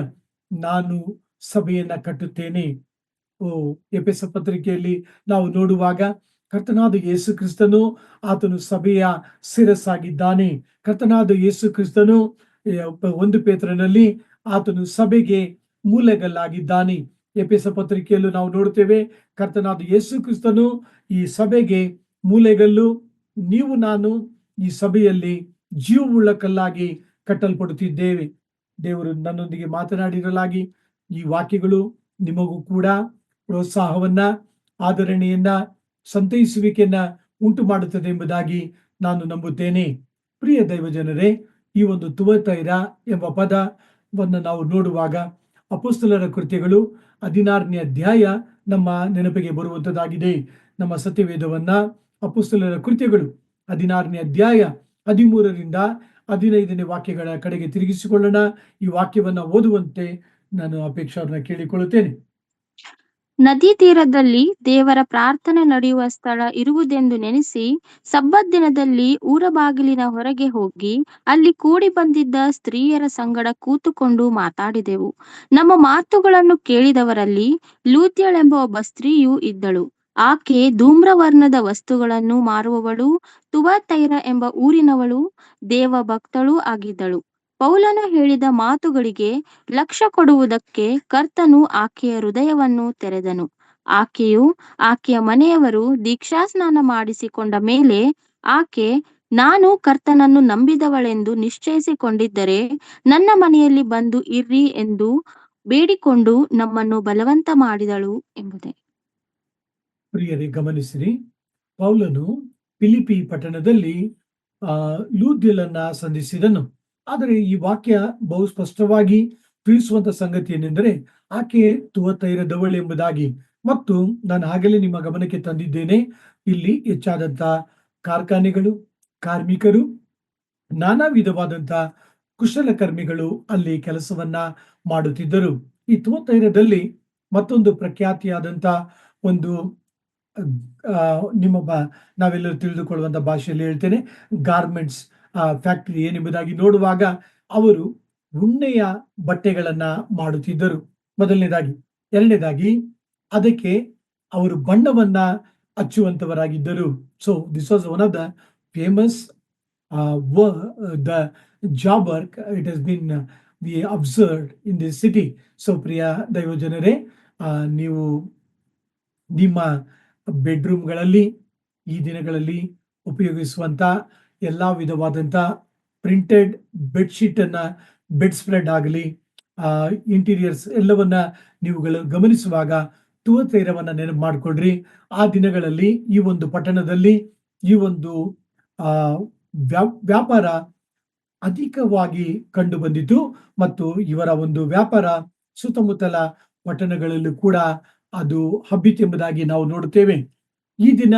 ನಾನು ಸಭೆಯನ್ನ ಕಟ್ಟುತ್ತೇನೆ. ಎಫೆಸ ಪತ್ರಿಕೆಯಲ್ಲಿ ನಾವು ನೋಡುವಾಗ ಕರ್ತನಾದ ಯೇಸು ಕ್ರಿಸ್ತನು ಆತನು ಸಭೆಯ ಶಿರಸ್ಸಾಗಿದ್ದಾನೆ. ಕರ್ತನಾದ ಯೇಸು ಕ್ರಿಸ್ತನು 1 ಪೇತ್ರನಲ್ಲಿ ಆತನು ಸಭೆಗೆ ಮೂಲೆಗಲ್ಲಾಗಿದ್ದಾನೆ. ಎಫೆಸ ಪತ್ರಿಕೆಯಲ್ಲೂ ನಾವು ನೋಡುತ್ತೇವೆ, ಕರ್ತನಾದ ಯೇಸು ಕ್ರಿಸ್ತನು ಈ ಸಭೆಗೆ ಮೂಲೆಗಲ್ಲು, ನೀವು ನಾನು ಈ ಸಭೆಯಲ್ಲಿ ಜೀವವುಳ್ಳ ಕಲ್ಲಾಗಿ ಕಟ್ಟಲ್ಪಡುತ್ತಿದ್ದೇವೆ. ದೇವರು ನನ್ನೊಂದಿಗೆ ಮಾತನಾಡಿರಲಾಗಿ ಈ ವಾಕ್ಯಗಳು ನಿಮಗೂ ಕೂಡ ಪ್ರೋತ್ಸಾಹವನ್ನ, ಆದರಣೆಯನ್ನ, ಸಂತೈಸುವಿಕೆಯನ್ನ ಉಂಟು ಮಾಡುತ್ತದೆ ಎಂಬುದಾಗಿ ನಾನು ನಂಬುತ್ತೇನೆ. ಪ್ರಿಯ ದೈವ ಜನರೇ, ಈ ಒಂದು ತುವತೈರ ಎಂಬ ಪದವನ್ನು ನಾವು ನೋಡುವಾಗ ಅಪೊಸ್ತಲರ ಕೃತ್ಯಗಳು 16ನೇ ಅಧ್ಯಾಯ ನಮ್ಮ ನೆನಪಿಗೆ ಬರುವಂತದ್ದಾಗಿದೆ. ನಮ್ಮ ಸತ್ಯವೇದವನ್ನ ಅಪೊಸ್ತಲರ ಕೃತ್ಯಗಳು 16ನೇ ಅಧ್ಯಾಯ 13ರಿಂದ 15ನೇ ವಾಕ್ಯಗಳ ಕಡೆಗೆ ತಿರುಗಿಸಿಕೊಳ್ಳೋಣ. ಈ ವಾಕ್ಯವನ್ನ ಓದುವಂತೆ ನಾನು ಅಪೇಕ್ಷೆಯನ್ನ ಕೇಳಿಕೊಳ್ಳುತ್ತೇನೆ. ನದಿ ತೀರದಲ್ಲಿ ದೇವರ ಪ್ರಾರ್ಥನೆ ನಡೆಯುವ ಸ್ಥಳ ಇರುವುದೆಂದು ನೆನೆಸಿ ಸಬ್ಬತ್ ದಿನದಲ್ಲಿ ಊರ ಬಾಗಿಲಿನ ಹೊರಗೆ ಹೋಗಿ ಅಲ್ಲಿ ಕೂಡಿ ಬಂದಿದ್ದ ಸ್ತ್ರೀಯರ ಸಂಗಡ ಕೂತುಕೊಂಡು ಮಾತಾಡಿದೆವು. ನಮ್ಮ ಮಾತುಗಳನ್ನು ಕೇಳಿದವರಲ್ಲಿ ಲೂದ್ಯಳೆಂಬ ಒಬ್ಬ ಸ್ತ್ರೀಯು ಇದ್ದಳು. ಆಕೆ ಧೂಮ್ರವರ್ಣದ ವಸ್ತುಗಳನ್ನು ಮಾರುವವಳು, ತುವತೈರ ಎಂಬ ಊರಿನವಳು, ದೇವ ಭಕ್ತಳೂ ಆಗಿದ್ದಳು. ಪೌಲನು ಹೇಳಿದ ಮಾತುಗಳಿಗೆ ಲಕ್ಷ್ಯ ಕೊಡುವುದಕ್ಕೆ ಕರ್ತನು ಆಕೆಯ ಹೃದಯವನ್ನು ತೆರೆದನು. ಆಕೆಯು ಆಕೆಯ ಮನೆಯವರು ದೀಕ್ಷಾಸ್ನಾನ ಮಾಡಿಸಿಕೊಂಡ ಮೇಲೆ ಆಕೆ, ನಾನು ಕರ್ತನನ್ನು ನಂಬಿದವಳೆಂದು ನಿಶ್ಚಯಿಸಿಕೊಂಡಿದ್ದರೆ ನನ್ನ ಮನೆಯಲ್ಲಿ ಬಂದು ಇರ್ರಿ ಎಂದು ಬೇಡಿಕೊಂಡು ನಮ್ಮನ್ನು ಬಲವಂತ ಮಾಡಿದಳು ಎಂಬುದೇ. ಪ್ರಿಯರೇ, ಗಮನಿಸಿರಿ, ಪೌಲನು ಫಿಲಿಪಿ ಪಟ್ಟಣದಲ್ಲಿ ಲೂದ್ಯಳನ್ನ ಸಂಧಿಸಿದನು. ಆದರೆ ಈ ವಾಕ್ಯ ಬಹು ಸ್ಪಷ್ಟವಾಗಿ ತಿಳಿಸುವಂತ ಸಂಗತಿ ಏನೆಂದರೆ ಆಕೆ ತುವತೈರದವಳು ಎಂಬುದಾಗಿ. ಮತ್ತು ನಾನು ಆಗಲೇ ನಿಮ್ಮ ಗಮನಕ್ಕೆ ತಂದಿದ್ದೇನೆ, ಇಲ್ಲಿ ಹೆಚ್ಚಾದಂತ ಕಾರ್ಖಾನೆಗಳು, ಕಾರ್ಮಿಕರು, ನಾನಾ ವಿಧವಾದಂತ ಕುಶಲಕರ್ಮಿಗಳು ಅಲ್ಲಿ ಕೆಲಸವನ್ನ ಮಾಡುತ್ತಿದ್ದರು. ಈ ತುವತೈರದಲ್ಲಿ ಮತ್ತೊಂದು ಪ್ರಖ್ಯಾತಿಯಾದಂತ ಒಂದು ನಿಮ್ಮ ನಾವೆಲ್ಲರೂ ತಿಳಿದುಕೊಳ್ಳುವಂತ ಭಾಷೆಯಲ್ಲಿ ಹೇಳ್ತೇನೆ, ಗಾರ್ಮೆಂಟ್ಸ್ ಫ್ಯಾಕ್ಟರಿ ಏನೆಂಬುದಾಗಿ ನೋಡುವಾಗ ಅವರು ಉಣ್ಣೆಯ ಬಟ್ಟೆಗಳನ್ನ ಮಾಡುತ್ತಿದ್ದರು. ಮೊದಲನೇದಾಗಿ. ಎರಡನೇದಾಗಿ ಅದಕ್ಕೆ ಅವರು ಬಣ್ಣವನ್ನ ಹಚ್ಚುವಂತವರಾಗಿದ್ದರು. So this was one of the famous the job work it has been we observed in this city. So ಪ್ರಿಯ ದೈವಜನರೇ, ನೀವು ನಿಮ್ಮ ಬೆಡ್ರೂಮ್ಗಳಲ್ಲಿ ಈ ದಿನಗಳಲ್ಲಿ ಉಪಯೋಗಿಸುವಂತ ಎಲ್ಲಾ ವಿಧವಾದಂತ ಪ್ರಿಂಟೆಡ್ ಬೆಡ್ಶೀಟ್ ಅನ್ನ, ಬೆಡ್ ಸ್ಪ್ರೆಡ್ ಆಗಲಿ, ಇಂಟೀರಿಯರ್ಸ್ ಎಲ್ಲವನ್ನ ನೀವುಗಳು ಗಮನಿಸುವಾಗ ತುವತೈರವನ್ನ ನೆನಪು ಮಾಡಿಕೊಡ್ರಿ. ಆ ದಿನಗಳಲ್ಲಿ ಈ ಒಂದು ಪಟ್ಟಣದಲ್ಲಿ ಈ ಒಂದು ಆ ವ್ಯಾಪಾರ ಅಧಿಕವಾಗಿ ಕಂಡು ಬಂದಿತು ಮತ್ತು ಇವರ ಒಂದು ವ್ಯಾಪಾರ ಸುತ್ತಮುತ್ತಲ ಪಟ್ಟಣಗಳಲ್ಲೂ ಕೂಡ ಅದು ಹಬ್ಬಿತೆಂಬುದಾಗಿ ನಾವು ನೋಡುತ್ತೇವೆ. ಈ ದಿನ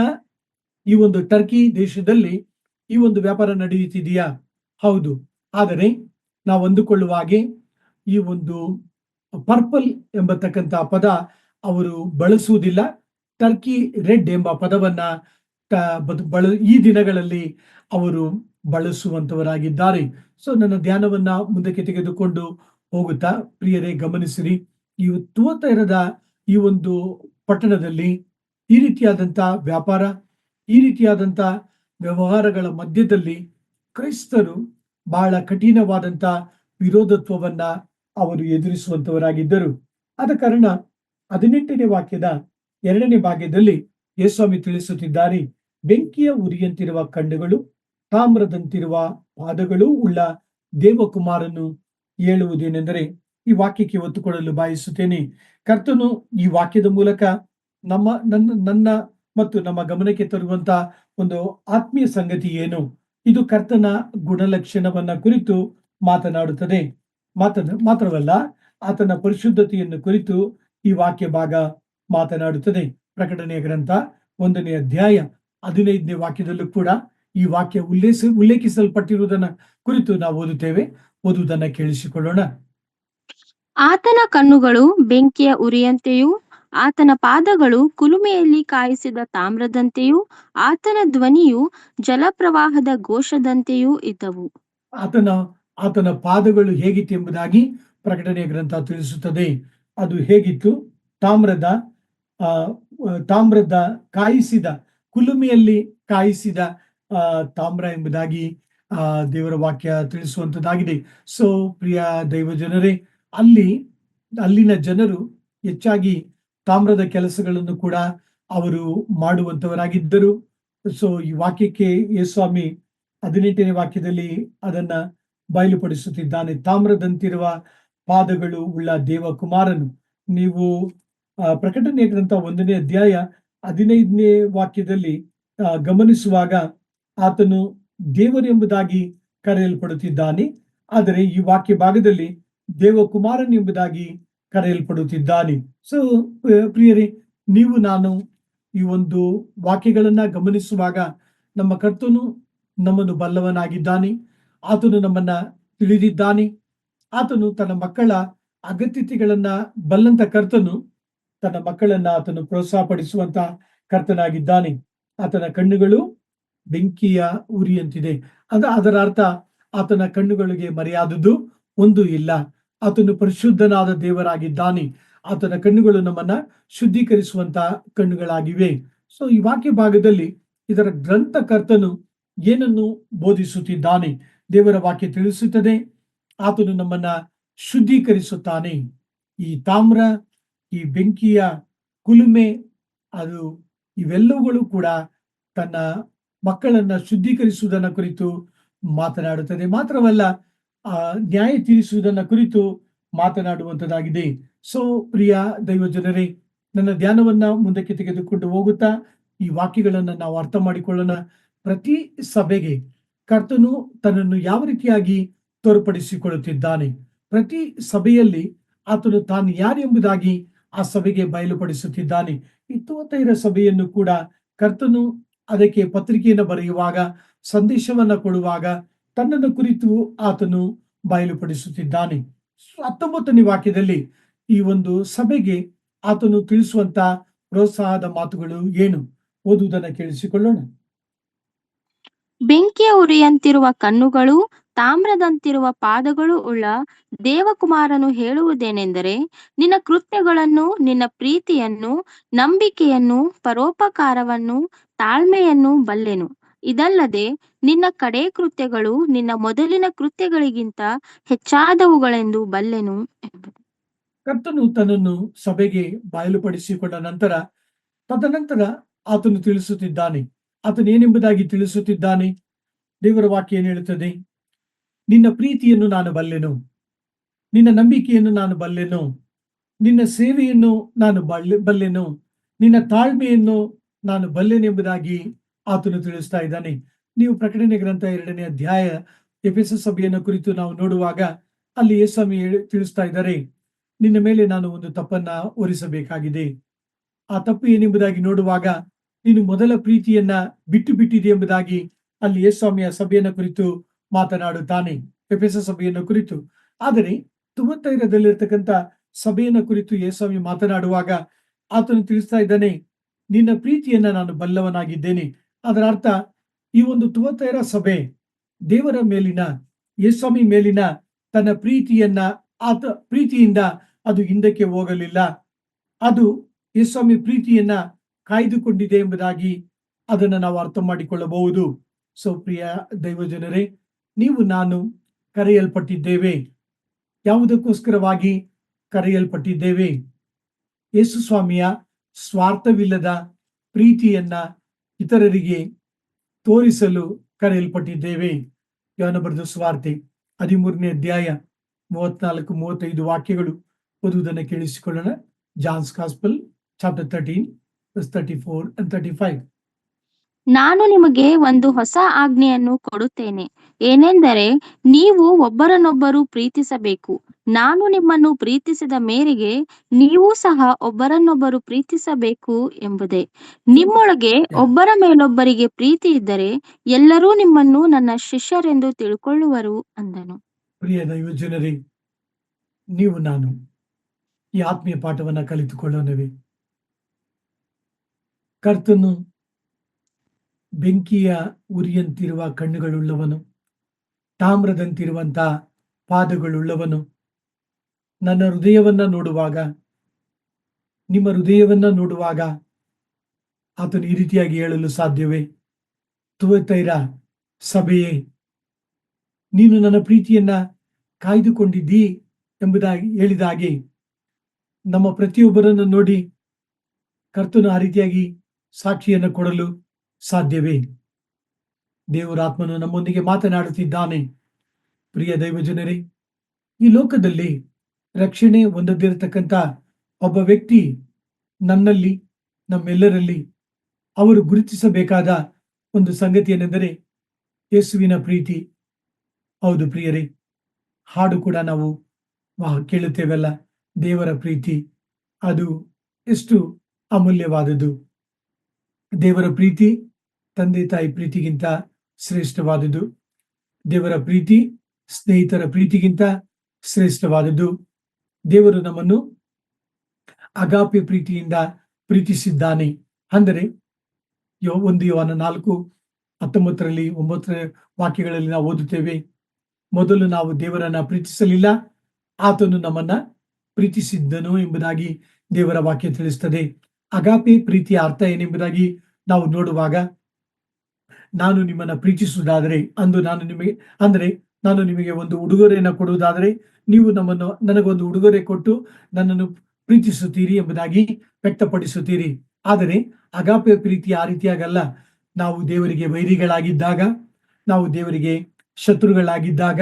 ಈ ಒಂದು ಟರ್ಕಿ ದೇಶದಲ್ಲಿ ಈ ಒಂದು ವ್ಯಾಪಾರ ನಡೆಯುತ್ತಿದೆಯಾ? ಹೌದು. ಆದರೆ ನಾವು ಅಂದುಕೊಳ್ಳುವ ಹಾಗೆ ಈ ಒಂದು ಪರ್ಪಲ್ ಎಂಬತಕ್ಕಂತ ಪದ ಅವರು ಬಳಸುವುದಿಲ್ಲ. ಟರ್ಕಿ ರೆಡ್ ಎಂಬ ಪದವನ್ನ ಈ ದಿನಗಳಲ್ಲಿ ಅವರು ಬಳಸುವಂತವರಾಗಿದ್ದಾರೆ. ಸೊ ನನ್ನ ಧ್ಯಾನವನ್ನ ಮುಂದಕ್ಕೆ ತೆಗೆದುಕೊಂಡು ಹೋಗುತ್ತಾ ಪ್ರಿಯರೇ, ಗಮನಿಸಿರಿ, ಈ ತುವತೈರದ ಈ ಒಂದು ಪಟ್ಟಣದಲ್ಲಿ ಈ ರೀತಿಯಾದಂತ ವ್ಯಾಪಾರ, ಈ ರೀತಿಯಾದಂತ ವ್ಯವಹಾರಗಳ ಮಧ್ಯದಲ್ಲಿ ಕ್ರೈಸ್ತರು ಬಹಳ ಕಠಿಣವಾದಂತ ವಿರೋಧತ್ವವನ್ನ ಅವರು ಎದುರಿಸುವಂತವರಾಗಿದ್ದರು. ಆದ ಕಾರಣ 18ನೇ ವಾಕ್ಯದ 2ನೇ ಭಾಗದಲ್ಲಿ ಯೇಸುಸ್ವಾಮಿ ತಿಳಿಸುತ್ತಿದ್ದಾರೆ, ಬೆಂಕಿಯ ಉರಿಯಂತಿರುವ ಕಣ್ಣುಗಳು, ತಾಮ್ರದಂತಿರುವ ಪಾದಗಳು ಉಳ್ಳ ದೇವಕುಮಾರನು ಹೇಳುವುದೇನೆಂದರೆ, ಈ ವಾಕ್ಯಕ್ಕೆ ಒತ್ತು ಕೊಡಲು ಬಯಸುತ್ತೇನೆ. ಕರ್ತನು ಈ ವಾಕ್ಯದ ಮೂಲಕ ನನ್ನ ಮತ್ತು ನಮ್ಮ ಗಮನಕ್ಕೆ ತರುವಂತ ಒಂದು ಆತ್ಮೀಯ ಸಂಗತಿ ಏನು? ಇದು ಕರ್ತನ ಗುಣಲಕ್ಷಣವನ್ನ ಕುರಿತು ಮಾತನಾಡುತ್ತದೆ. ಮಾತ್ರವಲ್ಲ, ಆತನ ಪರಿಶುದ್ಧತೆಯನ್ನು ಕುರಿತು ಈ ವಾಕ್ಯ ಭಾಗ ಮಾತನಾಡುತ್ತದೆ. ಪ್ರಕಟಣೆಯ ಗ್ರಂಥ 1ನೇ ಅಧ್ಯಾಯ 15ನೇ ವಾಕ್ಯದಲ್ಲೂ ಕೂಡ ಈ ವಾಕ್ಯ ಉಲ್ಲೇಖಿಸಲ್ಪಟ್ಟಿರುವುದನ್ನ ಕುರಿತು ನಾವು ಓದುವುದನ್ನ ಕೇಳಿಸಿಕೊಳ್ಳೋಣ. ಆತನ ಕಣ್ಣುಗಳು ಬೆಂಕಿಯ ಉರಿಯಂತೆಯೂ, ಆತನ ಪಾದಗಳು ಕುಲುಮೆಯಲ್ಲಿ ಕಾಯಿಸಿದ ತಾಮ್ರದಂತೆಯೂ, ಆತನ ಧ್ವನಿಯು ಜಲಪ್ರವಾಹದ ಘೋಷದಂತೆಯೂ ಇದ್ದವು. ಆತನ ಪಾದಗಳು ಹೇಗಿತ್ತು ಎಂಬುದಾಗಿ ಪ್ರಕಟಣೆಯ ಗ್ರಂಥ ತಿಳಿಸುತ್ತದೆ. ಅದು ಹೇಗಿತ್ತು? ತಾಮ್ರದ ಕಾಯಿಸಿದ, ಕುಲುಮೆಯಲ್ಲಿ ಕಾಯಿಸಿದ ತಾಮ್ರ ಎಂಬುದಾಗಿ ದೇವರ ವಾಕ್ಯ ತಿಳಿಸುವಂತದ್ದಾಗಿದೆ. ಸೊ ಪ್ರಿಯ ದೈವ ಜನರೇ, ಅಲ್ಲಿನ ಜನರು ಹೆಚ್ಚಾಗಿ ತಾಮ್ರದ ಕೆಲಸಗಳನ್ನು ಕೂಡ ಅವರು ಮಾಡುವಂತವರಾಗಿದ್ದರು. ಸೊ ಈ ವಾಕ್ಯಕ್ಕೆ ಯೇಸುಸ್ವಾಮಿ 18ನೇ ವಾಕ್ಯದಲ್ಲಿ ಅದನ್ನ ಬಯಲುಪಡಿಸುತ್ತಿದ್ದಾನೆ. ತಾಮ್ರದಂತಿರುವ ಪಾದಗಳು ಉಳ್ಳ ದೇವಕುಮಾರನು. ನೀವು ಪ್ರಕಟಣೆಯ ಗ್ರಂಥ 1ನೇ ಅಧ್ಯಾಯ 15ನೇ ವಾಕ್ಯದಲ್ಲಿ ಗಮನಿಸುವಾಗ ಆತನು ದೇವರೆಂಬುದಾಗಿ ಕರೆಯಲ್ಪಡುತ್ತಿದ್ದಾನೆ. ಆದರೆ ಈ ವಾಕ್ಯ ಭಾಗದಲ್ಲಿ ದೇವಕುಮಾರನ್ ಎಂಬುದಾಗಿ ಕರೆಯಲ್ಪಡುತ್ತಿದ್ದಾನೆ. ಸೊ ಪ್ರಿಯರೇ, ನೀವು ನಾನು ಈ ಒಂದು ವಾಕ್ಯಗಳನ್ನ ಗಮನಿಸುವಾಗ ನಮ್ಮ ಕರ್ತನು ನಮ್ಮನ್ನು ಬಲ್ಲವನಾಗಿದ್ದಾನೆ. ಆತನು ನಮ್ಮನ್ನ ತಿಳಿದಿದ್ದಾನೆ. ಆತನು ತನ್ನ ಮಕ್ಕಳ ಅಗತ್ಯತೆಗಳನ್ನ ಬಲ್ಲಂತ ಕರ್ತನು ತನ್ನ ಮಕ್ಕಳನ್ನ ಆತನು ಪ್ರೋತ್ಸಾಹಪಡಿಸುವಂತ ಕರ್ತನಾಗಿದ್ದಾನೆ. ಆತನ ಕಣ್ಣುಗಳು ಬೆಂಕಿಯ ಉರಿಯಂತಿದೆ. ಅದರ ಅರ್ಥ ಆತನ ಕಣ್ಣುಗಳಿಗೆ ಮರೆಯಾದದ್ದು ಒಂದು ಇಲ್ಲ. ಆತನು ಪರಿಶುದ್ಧನಾದ ದೇವರಾಗಿದ್ದಾನೆ. ಆತನ ಕಣ್ಣುಗಳು ನಮ್ಮನ್ನ ಶುದ್ಧೀಕರಿಸುವಂತ ಕಣ್ಣುಗಳಾಗಿವೆ. ಸೊ ಈ ವಾಕ್ಯ ಭಾಗದಲ್ಲಿ ಇದರ ಗ್ರಂಥಕರ್ತನು ಏನನ್ನು ಬೋಧಿಸುತ್ತಿದ್ದಾನೆ? ದೇವರ ವಾಕ್ಯ ತಿಳಿಸುತ್ತದೆ, ಆತನು ನಮ್ಮನ್ನ ಶುದ್ಧೀಕರಿಸುತ್ತಾನೆ. ಈ ತಾಮ್ರ, ಈ ಬೆಂಕಿಯ ಕುಲುಮೆ, ಅದು ಇವೆಲ್ಲವುಗಳು ಕೂಡ ತನ್ನ ಮಕ್ಕಳನ್ನ ಶುದ್ಧೀಕರಿಸುವುದನ್ನ ಕುರಿತು ಮಾತನಾಡುತ್ತದೆ. ಮಾತ್ರವಲ್ಲ, ನ್ಯಾಯ ತೀರಿಸುವುದನ್ನ ಕುರಿತು ಮಾತನಾಡುವಂತದ್ದಾಗಿದೆ. ಸೊ ಪ್ರಿಯ ದೈವ ಜನರೇ, ನನ್ನ ಧ್ಯಾನವನ್ನ ಮುಂದಕ್ಕೆ ತೆಗೆದುಕೊಂಡು ಹೋಗುತ್ತಾ ಈ ವಾಕ್ಯಗಳನ್ನ ನಾವು ಅರ್ಥ ಮಾಡಿಕೊಳ್ಳೋಣ. ಪ್ರತಿ ಸಭೆಗೆ ಕರ್ತನು ತನ್ನನ್ನು ಯಾವ ರೀತಿಯಾಗಿ ತೋರ್ಪಡಿಸಿಕೊಳ್ಳುತ್ತಿದ್ದಾನೆ, ಪ್ರತಿ ಸಭೆಯಲ್ಲಿ ಆತನು ತಾನು ಯಾರೆಂಬುದಾಗಿ ಆ ಸಭೆಗೆ ಬಯಲುಪಡಿಸುತ್ತಿದ್ದಾನೆ. ಈ ತುವತೈರ ಸಭೆಯನ್ನು ಕೂಡ ಕರ್ತನು ಅದಕ್ಕೆ ಪತ್ರಿಕೆಯನ್ನು ಬರೆಯುವಾಗ, ಸಂದೇಶವನ್ನ ಕೊಡುವಾಗ ತನ್ನನ್ನು ಕುರಿತು ಆತನು ಬಯಲುಪಡಿಸುತ್ತಿದ್ದಾನೆ. 19ನೇ ವಾಕ್ಯದಲ್ಲಿ ಈ ಒಂದು ಸಭೆಗೆ ಆತನು ತಿಳಿಸುವಂತ ಪ್ರೋತ್ಸಾಹದ ಮಾತುಗಳು ಏನು? ಓದುವುದನ್ನು ಕೇಳಿಸಿಕೊಳ್ಳೋಣ. ಬೆಂಕಿಯ ಉರಿಯಂತಿರುವ ಕಣ್ಣುಗಳು, ತಾಮ್ರದಂತಿರುವ ಪಾದಗಳು ಉಳ್ಳ ದೇವಕುಮಾರನು ಹೇಳುವುದೇನೆಂದರೆ, ನಿನ್ನ ಕೃತ್ಯಗಳನ್ನು, ನಿನ್ನ ಪ್ರೀತಿಯನ್ನು, ನಂಬಿಕೆಯನ್ನು, ಪರೋಪಕಾರವನ್ನು, ತಾಳ್ಮೆಯನ್ನು ಬಲ್ಲೆನು. ಇದಲ್ಲದೆ ನಿನ್ನ ಕಡೇ ಕೃತ್ಯಗಳು ನಿನ್ನ ಮೊದಲಿನ ಕೃತ್ಯಗಳಿಗಿಂತ ಹೆಚ್ಚಾದವುಗಳೆಂದು ಬಲ್ಲೆನು ಎಂಬುದು. ಕರ್ತನು ತನ್ನನ್ನು ಸಭೆಗೆ ಬಯಲುಪಡಿಸಿಕೊಂಡ ನಂತರ ತದನಂತರ ಆತನು ತಿಳಿಸುತ್ತಿದ್ದಾನೆ. ಆತನು ಏನೆಂಬುದಾಗಿ ತಿಳಿಸುತ್ತಿದ್ದಾನೆ? ದೇವರ ವಾಕ್ಯ ಏನು ಹೇಳುತ್ತದೆ? ನಿನ್ನ ಪ್ರೀತಿಯನ್ನು ನಾನು ಬಲ್ಲೆನು, ನಿನ್ನ ನಂಬಿಕೆಯನ್ನು ನಾನು ಬಲ್ಲೆನು, ನಿನ್ನ ಸೇವೆಯನ್ನು ನಾನು ಬಲ್ಲೆನು, ನಿನ್ನ ತಾಳ್ಮೆಯನ್ನು ನಾನು ಬಲ್ಲೆನೆಂಬುದಾಗಿ ಆತನು ತಿಳಿಸ್ತಾ ಇದ್ದಾನೆ. ನೀವು ಪ್ರಕಟಣೆ ಗ್ರಂಥ 2ನೇ ಅಧ್ಯಾಯ ಎಫೆಸ ಸಭೆಯನ್ನು ಕುರಿತು ನಾವು ನೋಡುವಾಗ ಅಲ್ಲಿ ಯೇಸು ತಿಳಿಸ್ತಾ ಇದ್ದಾರೆ, ನಿನ್ನ ಮೇಲೆ ನಾನು ಒಂದು ತಪ್ಪನ್ನ ಹೊರಿಸಬೇಕಾಗಿದೆ. ಆ ತಪ್ಪು ಏನೆಂಬುದಾಗಿ ನೋಡುವಾಗ ನೀನು ಮೊದಲ ಪ್ರೀತಿಯನ್ನ ಬಿಟ್ಟು ಬಿಟ್ಟಿದೆ ಎಂಬುದಾಗಿ ಅಲ್ಲಿ ಯೇಸ್ವಾಮಿಯ ಸಭೆಯನ್ನು ಕುರಿತು ಮಾತನಾಡುತ್ತಾನೆ, ಎಫೆಸ ಸಭೆಯನ್ನು ಕುರಿತು. ಆದರೆ ತುವತ್ತೈರದಲ್ಲಿರ್ತಕ್ಕಂಥ ಸಭೆಯನ್ನು ಕುರಿತು ಯೇಸ್ವಾಮಿ ಮಾತನಾಡುವಾಗ ಆತನು ತಿಳಿಸ್ತಾ ಇದ್ದಾನೆ, ನಿನ್ನ ಪ್ರೀತಿಯನ್ನ ನಾನು ಬಲ್ಲವನಾಗಿದ್ದೇನೆ. ಅದರ ಅರ್ಥ ಈ ಒಂದು ತುವತ್ತೈರ ಸಭೆ ದೇವರ ಮೇಲಿನ, ಯೇಸ್ವಾಮಿ ಮೇಲಿನ ತನ್ನ ಪ್ರೀತಿಯನ್ನ ಪ್ರೀತಿಯಿಂದ ಅದು ಹಿಂದಕ್ಕೆ ಹೋಗಲಿಲ್ಲ. ಅದು ಯೇಸ್ವಾಮಿ ಪ್ರೀತಿಯನ್ನ ಕಾಯ್ದುಕೊಂಡಿದೆ ಎಂಬುದಾಗಿ ಅದನ್ನು ನಾವು ಅರ್ಥ ಮಾಡಿಕೊಳ್ಳಬಹುದು. ಸೊ ಪ್ರಿಯ ದೈವಜನರೇ, ನೀವು ನಾನು ಕರೆಯಲ್ಪಟ್ಟಿದ್ದೇವೆ. ಯಾವುದಕ್ಕೋಸ್ಕರವಾಗಿ ಕರೆಯಲ್ಪಟ್ಟಿದ್ದೇವೆ? ಯೇಸು ಸ್ವಾಮಿಯ ಸ್ವಾರ್ಥವಿಲ್ಲದ ಪ್ರೀತಿಯನ್ನ ಇತರರಿಗೆ ತೋರಿಸಲು ಕರೆಯಲ್ಪಟ್ಟಿದ್ದೇವೆ. ಯೋಹನ ಬರೆದ ಸುವಾರ್ತೆ 13ನೇ ಅಧ್ಯಾಯ 34-35 ವಾಕ್ಯಗಳು ಓದುವುದನ್ನು ಕೇಳಿಸಿಕೊಳ್ಳೋಣ. John's gospel chapter 13 verse 34 and 35. ನಾನು ನಿಮಗೆ ಒಂದು ಹೊಸ ಆಜ್ಞೆಯನ್ನು ಕೊಡುತ್ತೇನೆ, ಏನೆಂದರೆ ನೀವು ಒಬ್ಬರನ್ನೊಬ್ಬರು ಪ್ರೀತಿಸಬೇಕು. ನಾನು ನಿಮ್ಮನ್ನು ಪ್ರೀತಿಸಿದ ಮೇರೆಗೆ ನೀವು ಸಹ ಒಬ್ಬರನ್ನೊಬ್ಬರು ಪ್ರೀತಿಸಬೇಕು ಎಂಬುದೇ. ನಿಮ್ಮೊಳಗೆ ಒಬ್ಬರ ಮೇಲೊಬ್ಬರಿಗೆ ಪ್ರೀತಿ ಇದ್ದರೆ ಎಲ್ಲರೂ ನಿಮ್ಮನ್ನು ನನ್ನ ಶಿಷ್ಯರೆಂದು ತಿಳ್ಕೊಳ್ಳುವರು ಅಂದನು. ಪ್ರಿಯ ದೈವಜನರೇ, ನೀವು ನಾನು ಈ ಆತ್ಮೀಯ ಪಾಠವನ್ನ ಕಲಿತುಕೊಳ್ಳೋಣವೇ? ಕರ್ತನು ಬೆಂಕಿಯ ಉರಿಯಂತಿರುವ ಕಣ್ಣುಗಳುಳ್ಳವನು, ತಾಮ್ರದಂತಿರುವಂತ ಪಾದಗಳುಳ್ಳವನು. ನನ್ನ ಹೃದಯವನ್ನ ನೋಡುವಾಗ, ನಿಮ್ಮ ಹೃದಯವನ್ನ ನೋಡುವಾಗ ಆತನು ಈ ರೀತಿಯಾಗಿ ಹೇಳಲು ಸಾಧ್ಯವೇ? ತುವತೈರ ಸಭೆಯೇ, ನೀನು ನನ್ನ ಪ್ರೀತಿಯನ್ನ ಕಾಯ್ದುಕೊಂಡಿದ್ದೀ ಎಂಬುದಾಗಿ ಹೇಳಿದ ಹಾಗೆ ನಮ್ಮ ಪ್ರತಿಯೊಬ್ಬರನ್ನು ನೋಡಿ ಕರ್ತನು ಆ ರೀತಿಯಾಗಿ ಸಾಕ್ಷಿಯನ್ನು ಕೊಡಲು ಸಾಧ್ಯವೇ? ದೇವರಾತ್ಮನು ನಮ್ಮೊಂದಿಗೆ ಮಾತನಾಡುತ್ತಿದ್ದಾನೆ. ಪ್ರಿಯ ದೈವಜನರೇ, ಈ ಲೋಕದಲ್ಲಿ ರಕ್ಷಣೆ ಹೊಂದದಿರತಕ್ಕಂಥ ಒಬ್ಬ ವ್ಯಕ್ತಿ ನನ್ನಲ್ಲಿ, ನಮ್ಮೆಲ್ಲರಲ್ಲಿ ಅವರು ಗುರುತಿಸಬೇಕಾದ ಒಂದು ಸಂಗತಿ ಏನೆಂದರೆ ಯೇಸುವಿನ ಪ್ರೀತಿ. ಹೌದು ಪ್ರಿಯರೇ, ಹಾಡು ಕೂಡ ನಾವು ಕೇಳುತ್ತೇವಲ್ಲ, ದೇವರ ಪ್ರೀತಿ ಅದು ಎಷ್ಟು ಅಮೂಲ್ಯವಾದದ್ದು. ದೇವರ ಪ್ರೀತಿ ತಂದೆ ತಾಯಿ ಪ್ರೀತಿಗಿಂತ ಶ್ರೇಷ್ಠವಾದದ್ದು. ದೇವರ ಪ್ರೀತಿ ಸ್ನೇಹಿತರ ಪ್ರೀತಿಗಿಂತ ಶ್ರೇಷ್ಠವಾದದ್ದು. ದೇವರು ನಮ್ಮನ್ನು ಅಗಾಪೆ ಪ್ರೀತಿಯಿಂದ ಪ್ರೀತಿಸಿದ್ದಾನೆ. ಅಂದರೆ 1 ಯೋಹಾನ 4:19 9 ವಾಕ್ಯಗಳಲ್ಲಿ ನಾವು ಓದುತ್ತೇವೆ, ಮೊದಲು ನಾವು ದೇವರನ್ನ ಪ್ರೀತಿಸಲಿಲ್ಲ, ಆತನು ನಮ್ಮನ್ನ ಪ್ರೀತಿಸಿದ್ದನು ಎಂಬುದಾಗಿ ದೇವರ ವಾಕ್ಯ ತಿಳಿಸ್ತದೆ. ಅಗಾಪೆ ಪ್ರೀತಿಯ ಅರ್ಥ ಏನೆಂಬುದಾಗಿ ನಾವು ನೋಡುವಾಗ, ನಾನು ನಿಮ್ಮನ್ನ ಪ್ರೀತಿಸುವುದಾದರೆ ನಾನು ನಿಮಗೆ ಒಂದು ಉಡುಗೊರೆಯನ್ನು ಕೊಡುವುದಾದರೆ ನೀವು ನನಗೊಂದು ಉಡುಗೊರೆ ಕೊಟ್ಟು ನನ್ನನ್ನು ಪ್ರೀತಿಸುತ್ತೀರಿ ಎಂಬುದಾಗಿ ವ್ಯಕ್ತಪಡಿಸುತ್ತೀರಿ. ಆದರೆ ಅಗಾಪೆ ಪ್ರೀತಿ ಆ ರೀತಿಯಾಗಲ್ಲ. ನಾವು ದೇವರಿಗೆ ವೈರಿಗಳಾಗಿದ್ದಾಗ, ನಾವು ದೇವರಿಗೆ ಶತ್ರುಗಳಾಗಿದ್ದಾಗ,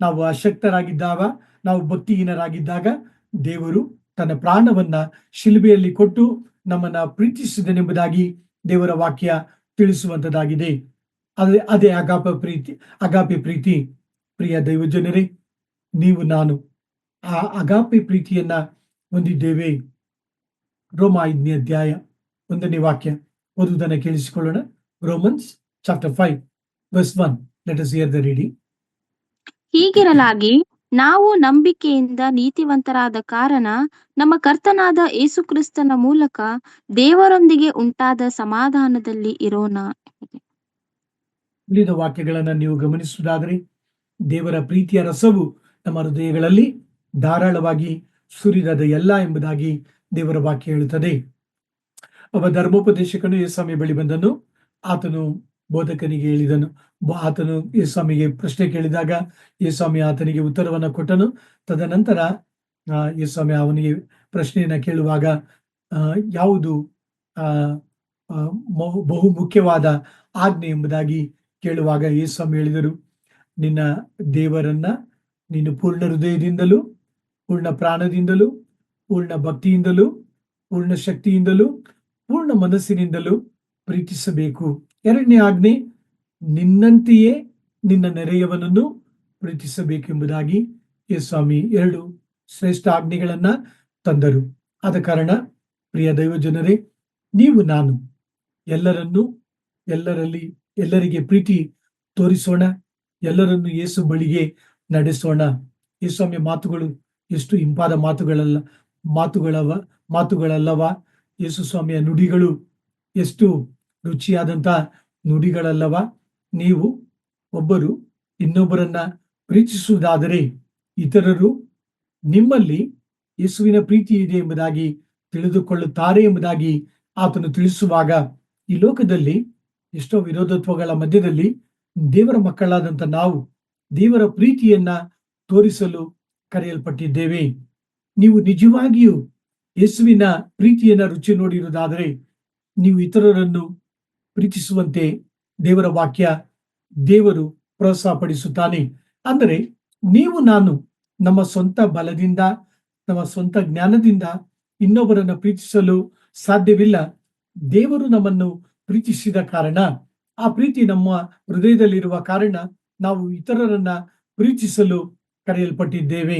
ನಾವು ಅಶಕ್ತರಾಗಿದ್ದಾಗ, ನಾವು ಭಕ್ತಿಹೀನರಾಗಿದ್ದಾಗ ದೇವರು ತನ್ನ ಪ್ರಾಣವನ್ನ ಶಿಲುಬೆಯಲ್ಲಿ ಕೊಟ್ಟು ನಮ್ಮನ್ನ ಪ್ರೀತಿಸಿದನೆಂಬುದಾಗಿ ದೇವರ ವಾಕ್ಯ ತಿಳಿಸುವಂತದ್ದಾಗಿದೆ. ಅದೇ ಅಗಾಪೆ ಪ್ರೀತಿ. ಪ್ರಿಯ ದೈವಜನರೇ, ನೀವು ನಾನು ಆ ಅಗಾಪೆ ಪ್ರೀತಿಯನ್ನ ಹೊಂದಿದ್ದೇವೆ. ರೋಮ 5ನೇ ಅಧ್ಯಾಯ 1ನೇ ವಾಕ್ಯ ಓದುವುದನ್ನು ಕೇಳಿಸಿಕೊಳ್ಳೋಣ. Romans chapter 5 verse 1. Let us hear the reading. ಹೀಗಿರಲಾಗಿ ನಾವು ನಂಬಿಕೆಯಿಂದ ನೀತಿವಂತರಾದ ಕಾರಣ ನಮ್ಮ ಕರ್ತನಾದ ಯೇಸುಕ್ರಿಸ್ತನ ಮೂಲಕ ದೇವರೊಂದಿಗೆ ಉಂಟಾದ ಸಮಾಧಾನದಲ್ಲಿ ಇರೋಣ. ಉಳಿದ ವಾಕ್ಯಗಳನ್ನ ನೀವು ಗಮನಿಸುವುದಾದರೆ, ದೇವರ ಪ್ರೀತಿಯ ರಸವು ನಮ್ಮ ಹೃದಯಗಳಲ್ಲಿ ಧಾರಾಳವಾಗಿ ಸುರಿದದ ಎಲ್ಲ ಎಂಬುದಾಗಿ ದೇವರ ವಾಕ್ಯ ಹೇಳುತ್ತದೆ. ಒಬ್ಬ ಧರ್ಮೋಪದೇಶಕನು ಯೇಸುಸ್ವಾಮಿ ಬಳಿ ಬಂದನು. ಆತನು ಬೋಧಕನಿಗೆ ಹೇಳಿದನು. ಆತನು ಯೇಸುಸ್ವಾಮಿಗೆ ಪ್ರಶ್ನೆ ಕೇಳಿದಾಗ ಯೇಸುಸ್ವಾಮಿ ಆತನಿಗೆ ಉತ್ತರವನ್ನು ಕೊಟ್ಟನು. ತದನಂತರ ಯೇಸುಸ್ವಾಮಿ ಅವನಿಗೆ ಪ್ರಶ್ನೆಯನ್ನ ಕೇಳುವಾಗ ಯಾವುದು ಬಹು ಮುಖ್ಯವಾದ ಆಜ್ಞೆ ಎಂಬುದಾಗಿ ಕೇಳುವಾಗ ಯೇಸುಸ್ವಾಮಿ ಹೇಳಿದರು, ನಿನ್ನ ದೇವರನ್ನ ನೀನು ಪೂರ್ಣ ಹೃದಯದಿಂದಲೂ, ಪೂರ್ಣ ಪ್ರಾಣದಿಂದಲೂ, ಪೂರ್ಣ ಭಕ್ತಿಯಿಂದಲೂ, ಪೂರ್ಣ ಶಕ್ತಿಯಿಂದಲೂ, ಪೂರ್ಣ ಮನಸ್ಸಿನಿಂದಲೂ ಪ್ರೀತಿಸಬೇಕು. ಎರಡನೇ ಆಜ್ಞೆ, ನಿನ್ನಂತೆಯೇ ನಿನ್ನ ನೆರೆಯವನನ್ನು ಪ್ರೀತಿಸಬೇಕೆಂಬುದಾಗಿ ಯೇಸುಸ್ವಾಮಿ 2 ಶ್ರೇಷ್ಠ ಆಜ್ಞೆಗಳನ್ನ ತಂದರು. ಆದ ಕಾರಣ ಪ್ರಿಯ ದೈವಜನರೇ, ನೀವು ನಾನು ಎಲ್ಲರಿಗೆ ಪ್ರೀತಿ ತೋರಿಸೋಣ, ಎಲ್ಲರನ್ನು ಯೇಸು ಬಳಿಗೆ ನಡೆಸೋಣ. ಯೇಸುಸ್ವಾಮಿಯ ಮಾತುಗಳು ಎಷ್ಟು ಇಂಪಾದ ಮಾತುಗಳಲ್ಲವಾ? ಯೇಸುಸ್ವಾಮಿಯ ನುಡಿಗಳು ಎಷ್ಟು ರುಚಿಯಾದಂತ ನುಡಿಗಳಲ್ಲವಾ? ನೀವು ಒಬ್ಬರು ಇನ್ನೊಬ್ಬರನ್ನ ಪ್ರೀತಿಸುವುದಾದರೆ ಇತರರು ನಿಮ್ಮಲ್ಲಿ ಯೇಸುವಿನ ಪ್ರೀತಿ ಇದೆ ಎಂಬುದಾಗಿ ತಿಳಿದುಕೊಳ್ಳುತ್ತಾರೆ ಎಂಬುದಾಗಿ ಆತನು ತಿಳಿಸುವಾಗ, ಈ ಲೋಕದಲ್ಲಿ ಎಷ್ಟೋ ವಿರೋಧತ್ವಗಳ ಮಧ್ಯದಲ್ಲಿ ದೇವರ ಮಕ್ಕಳಾದಂತ ನಾವು ದೇವರ ಪ್ರೀತಿಯನ್ನ ತೋರಿಸಲು ಕರೆಯಲ್ಪಟ್ಟಿದ್ದೇವೆ. ನೀವು ನಿಜವಾಗಿಯೂ ಯೇಸುವಿನ ಪ್ರೀತಿಯನ್ನ ರುಚಿ ನೋಡಿರುವುದಾದರೆ ನೀವು ಇತರರನ್ನು ಪ್ರೀತಿಸುವಂತೆ ದೇವರ ವಾಕ್ಯ ದೇವರು ಪ್ರೋತ್ಸಾಹಪಡಿಸುತ್ತಾನೆ. ಅಂದರೆ ನೀವು ನಾನು ನಮ್ಮ ಸ್ವಂತ ಬಲದಿಂದ, ನಮ್ಮ ಸ್ವಂತ ಜ್ಞಾನದಿಂದ ಇನ್ನೊಬ್ಬರನ್ನ ಪ್ರೀತಿಸಲು ಸಾಧ್ಯವಿಲ್ಲ. ದೇವರು ನಮ್ಮನ್ನು ಪ್ರೀತಿಸಿದ ಕಾರಣ, ಆ ಪ್ರೀತಿ ನಮ್ಮ ಹೃದಯದಲ್ಲಿರುವ ಕಾರಣ ನಾವು ಇತರರನ್ನ ಪ್ರೀತಿಸಲು ಕರೆಯಲ್ಪಟ್ಟಿದ್ದೇವೆ.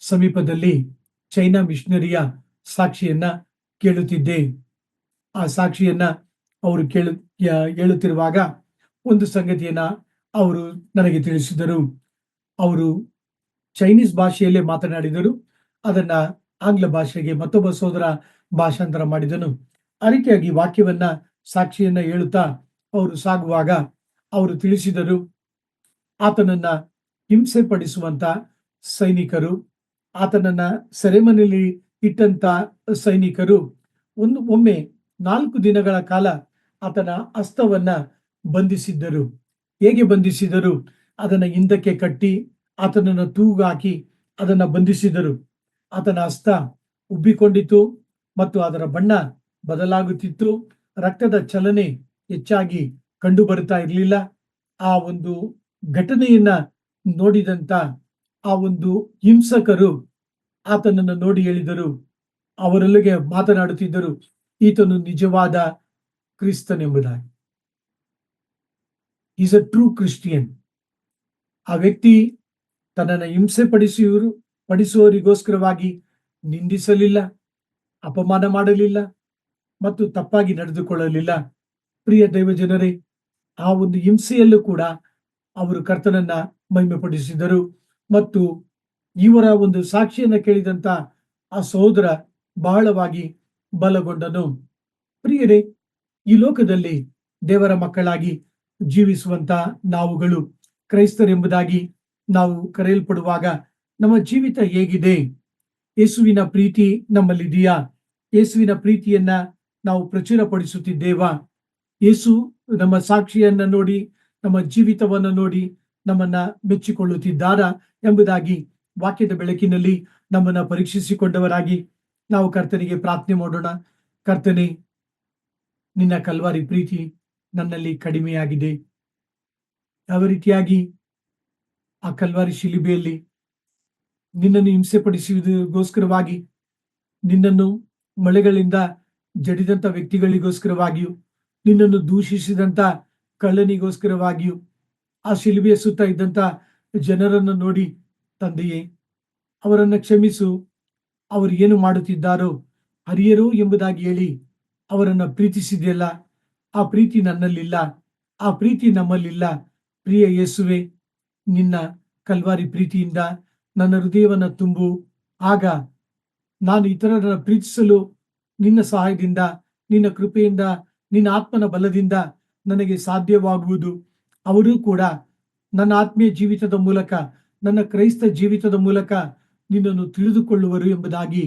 ಸಮೀಪದಲ್ಲಿ ಚೈನಾ ಮಿಷನರಿಯ ಸಾಕ್ಷಿಯನ್ನ ಕೇಳುತ್ತಿದ್ದೆ. ಆ ಸಾಕ್ಷಿಯನ್ನ ಅವರು ಹೇಳುತ್ತಿರುವಾಗ ಒಂದು ಸಂಗತಿಯನ್ನ ಅವರು ನನಗೆ ತಿಳಿಸಿದರು. ಅವರು ಚೈನೀಸ್ ಭಾಷೆಯಲ್ಲೇ ಮಾತನಾಡಿದರು. ಅದನ್ನ ಆಂಗ್ಲ ಭಾಷೆಗೆ ಮತ್ತೊಬ್ಬ ಸೋದರ ಭಾಷಾಂತರ ಮಾಡಿದನು. ಆ ರೀತಿಯಾಗಿ ವಾಕ್ಯವನ್ನ, ಸಾಕ್ಷಿಯನ್ನ ಹೇಳುತ್ತಾ ಅವರು ಸಾಗುವಾಗ ಅವರು ತಿಳಿಸಿದರು, ಆತನನ್ನ ಹಿಂಸೆ ಪಡಿಸುವಂತ ಸೈನಿಕರು, ಆತನನ್ನ ಸೆರೆಮನೆಯಲ್ಲಿ ಇಟ್ಟಂತ ಸೈನಿಕರು ಒಮ್ಮೆ 4 ದಿನಗಳ ಕಾಲ ಆತನ ಹಸ್ತವನ್ನ ಬಂಧಿಸಿದ್ದರು. ಹೇಗೆ ಬಂಧಿಸಿದರು? ಅದನ್ನ ಹಿಂದಕ್ಕೆ ಕಟ್ಟಿ ಆತನನ್ನು ತೂಗಾಕಿ ಅದನ್ನ ಬಂಧಿಸಿದರು. ಆತನ ಹಸ್ತ ಉಬ್ಬಿಕೊಂಡಿತು ಮತ್ತು ಅದರ ಬಣ್ಣ ಬದಲಾಗುತ್ತಿತ್ತು. ರಕ್ತದ ಚಲನೆ ಹೆಚ್ಚಾಗಿ ಕಂಡು ಬರುತ್ತಾ ಇರಲಿಲ್ಲ. ಆ ಒಂದು ಘಟನೆಯನ್ನ ನೋಡಿದಂತ ಆ ಒಂದು ಹಿಂಸಕರು ಆತನನ್ನು ನೋಡಿ ಹೇಳಿದರು, ಅವರೊಳಗೆ ಮಾತನಾಡುತ್ತಿದ್ದರು, ಈತನು ನಿಜವಾದ ಕ್ರಿಸ್ತನೆಂಬುದಾಗಿ. Is a true Christian. ಆ ವ್ಯಕ್ತಿ ತನ್ನನ್ನು ಹಿಂಸೆ ಪಡಿಸುವವರಿಗೋಸ್ಕರವಾಗಿ ನಿಂದಿಸಲಿಲ್ಲ, ಅಪಮಾನ ಮಾಡಲಿಲ್ಲ ಮತ್ತು ತಪ್ಪಾಗಿ ನಡೆದುಕೊಳ್ಳಲಿಲ್ಲ. ಪ್ರಿಯ ದೈವಜನರೇ, ಆ ಒಂದು ಹಿಂಸೆಯಲ್ಲೂ ಕೂಡ ಅವರು ಕರ್ತನನ್ನ ಮಹಿಮೆಪಡಿಸಿದರು. ಮತ್ತು ಇವರ ಒಂದು ಸಾಕ್ಷಿಯನ್ನ ಕೇಳಿದಂತ ಆ ಸಹೋದರ ಬಹಳವಾಗಿ ಬಲಗೊಂಡನು. ಪ್ರಿಯರೇ, ಈ ಲೋಕದಲ್ಲಿ ದೇವರ ಮಕ್ಕಳಾಗಿ ಜೀವಿಸುವಂತ ನಾವುಗಳು ಕ್ರೈಸ್ತರೆಂಬುದಾಗಿ ನಾವು ಕರೆಯಲ್ಪಡುವಾಗ ನಮ್ಮ ಜೀವಿತ ಹೇಗಿದೆ? ಯೇಸುವಿನ ಪ್ರೀತಿ ನಮ್ಮಲ್ಲಿದೆಯಾ? ಯೇಸುವಿನ ಪ್ರೀತಿಯನ್ನ ನಾವು ಪ್ರಚುರಪಡಿಸುತ್ತಿದ್ದೇವಾ? ಯೇಸು ನಮ್ಮ ಸಾಕ್ಷಿಯನ್ನ ನೋಡಿ, ನಮ್ಮ ಜೀವಿತವನ್ನು ನೋಡಿ ನಮ್ಮನ್ನ ಮೆಚ್ಚಿಕೊಳ್ಳುತ್ತಿದ್ದಾರಾ ಎಂಬುದಾಗಿ ವಾಕ್ಯದ ಬೆಳಕಿನಲ್ಲಿ ನಮ್ಮನ್ನ ಪರೀಕ್ಷಿಸಿಕೊಂಡವರಾಗಿ ನಾವು ಕರ್ತನಿಗೆ ಪ್ರಾರ್ಥನೆ ಮಾಡೋಣ. ಕರ್ತನೇ, ನಿನ್ನ ಕಲ್ವಾರಿ ಪ್ರೀತಿ ನನ್ನಲ್ಲಿ ಕಡಿಮೆಯಾಗಿದೆ. ಯಾವ ರೀತಿಯಾಗಿ ಆ ಕಲ್ವಾರಿ ಶಿಲುಬೆಯಲ್ಲಿ ನಿನ್ನನ್ನು ಹಿಂಸೆಪಡಿಸುವುದಕ್ಕೋಸ್ಕರವಾಗಿ, ನಿನ್ನನ್ನು ಮಳೆಗಳಿಂದ ಜಡಿದಂತ ವ್ಯಕ್ತಿಗಳಿಗೋಸ್ಕರವಾಗಿಯೂ, ನಿನ್ನನ್ನು ದೂಷಿಸಿದಂತ ಕಳ್ಳನಿಗೋಸ್ಕರವಾಗಿಯೂ, ಆ ಶಿಲುಬೆಯ ಸುತ್ತ ಇದ್ದಂತ ಜನರನ್ನು ನೋಡಿ, ತಂದೆಯೇ, ಅವರನ್ನ ಕ್ಷಮಿಸು, ಅವರು ಏನು ಮಾಡುತ್ತಿದ್ದಾರೋ ಹರಿಯರು ಎಂಬುದಾಗಿ ಹೇಳಿ ಅವರನ್ನ ಪ್ರೀತಿಸಿದೆಯಲ್ಲ, ಆ ಪ್ರೀತಿ ನನ್ನಲ್ಲಿಲ್ಲ, ಆ ಪ್ರೀತಿ ನಮ್ಮಲ್ಲಿಲ್ಲ. ಪ್ರಿಯ ಯೇಸುವೆ, ನಿನ್ನ ಕಲ್ವಾರಿ ಪ್ರೀತಿಯಿಂದ ನನ್ನ ಹೃದಯವನ್ನ ತುಂಬು. ಆಗ ನಾನು ಇತರರನ್ನ ಪ್ರೀತಿಸಲು ನಿನ್ನ ಸಹಾಯದಿಂದ, ನಿನ್ನ ಕೃಪೆಯಿಂದ, ನಿನ್ನ ಆತ್ಮನ ಬಲದಿಂದ ನನಗೆ ಸಾಧ್ಯವಾಗುವುದು. ಅವರೂ ಕೂಡ ನನ್ನ ಆತ್ಮೀಯ ಜೀವಿತದ ಮೂಲಕ, ನನ್ನ ಕ್ರೈಸ್ತ ಜೀವಿತದ ಮೂಲಕ ನಿನ್ನನ್ನು ತಿಳಿದುಕೊಳ್ಳುವರು ಎಂಬುದಾಗಿ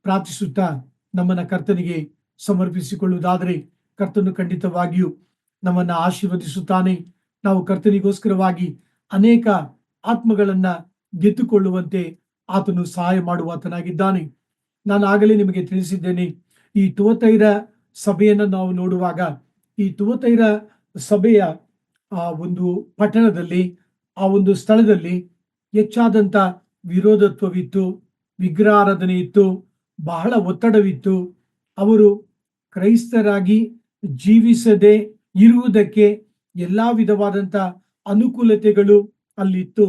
ಪ್ರಾರ್ಥಿಸುತ್ತಾ ನಮ್ಮನ್ನ ಕರ್ತನಿಗೆ ಸಮರ್ಪಿಸಿಕೊಳ್ಳುವುದಾದರೆ ಕರ್ತನು ಖಂಡಿತವಾಗಿಯೂ ನಮ್ಮನ್ನ ಆಶೀರ್ವದಿಸುತ್ತಾನೆ. ನಾವು ಕರ್ತನಿಗೋಸ್ಕರವಾಗಿ ಅನೇಕ ಆತ್ಮಗಳನ್ನ ಗೆದ್ದುಕೊಳ್ಳುವಂತೆ ಆತನು ಸಹಾಯ ಮಾಡುವಾತನಾಗಿದ್ದಾನೆ. ನಾನು ಆಗಲೇ ನಿಮಗೆ ತಿಳಿಸಿದ್ದೇನೆ, ಈ ತುವತೈರ ಸಭೆಯನ್ನು ನಾವು ನೋಡುವಾಗ, ಈ ತುವತೈರ ಸಭೆಯ ಆ ಒಂದು ಪಟ್ಟಣದಲ್ಲಿ, ಆ ಒಂದು ಸ್ಥಳದಲ್ಲಿ ಹೆಚ್ಚಾದಂತ ವಿರೋಧತ್ವವಿತ್ತು, ವಿಗ್ರಹಾರಾಧನೆ ಇತ್ತು, ಬಹಳ ಒತ್ತಡವಿತ್ತು. ಅವರು ಕ್ರೈಸ್ತರಾಗಿ ಜೀವಿಸದೆ ಇರುವುದಕ್ಕೆ ಎಲ್ಲಾ ವಿಧವಾದಂತ ಅನುಕೂಲತೆಗಳು ಅಲ್ಲಿತ್ತು.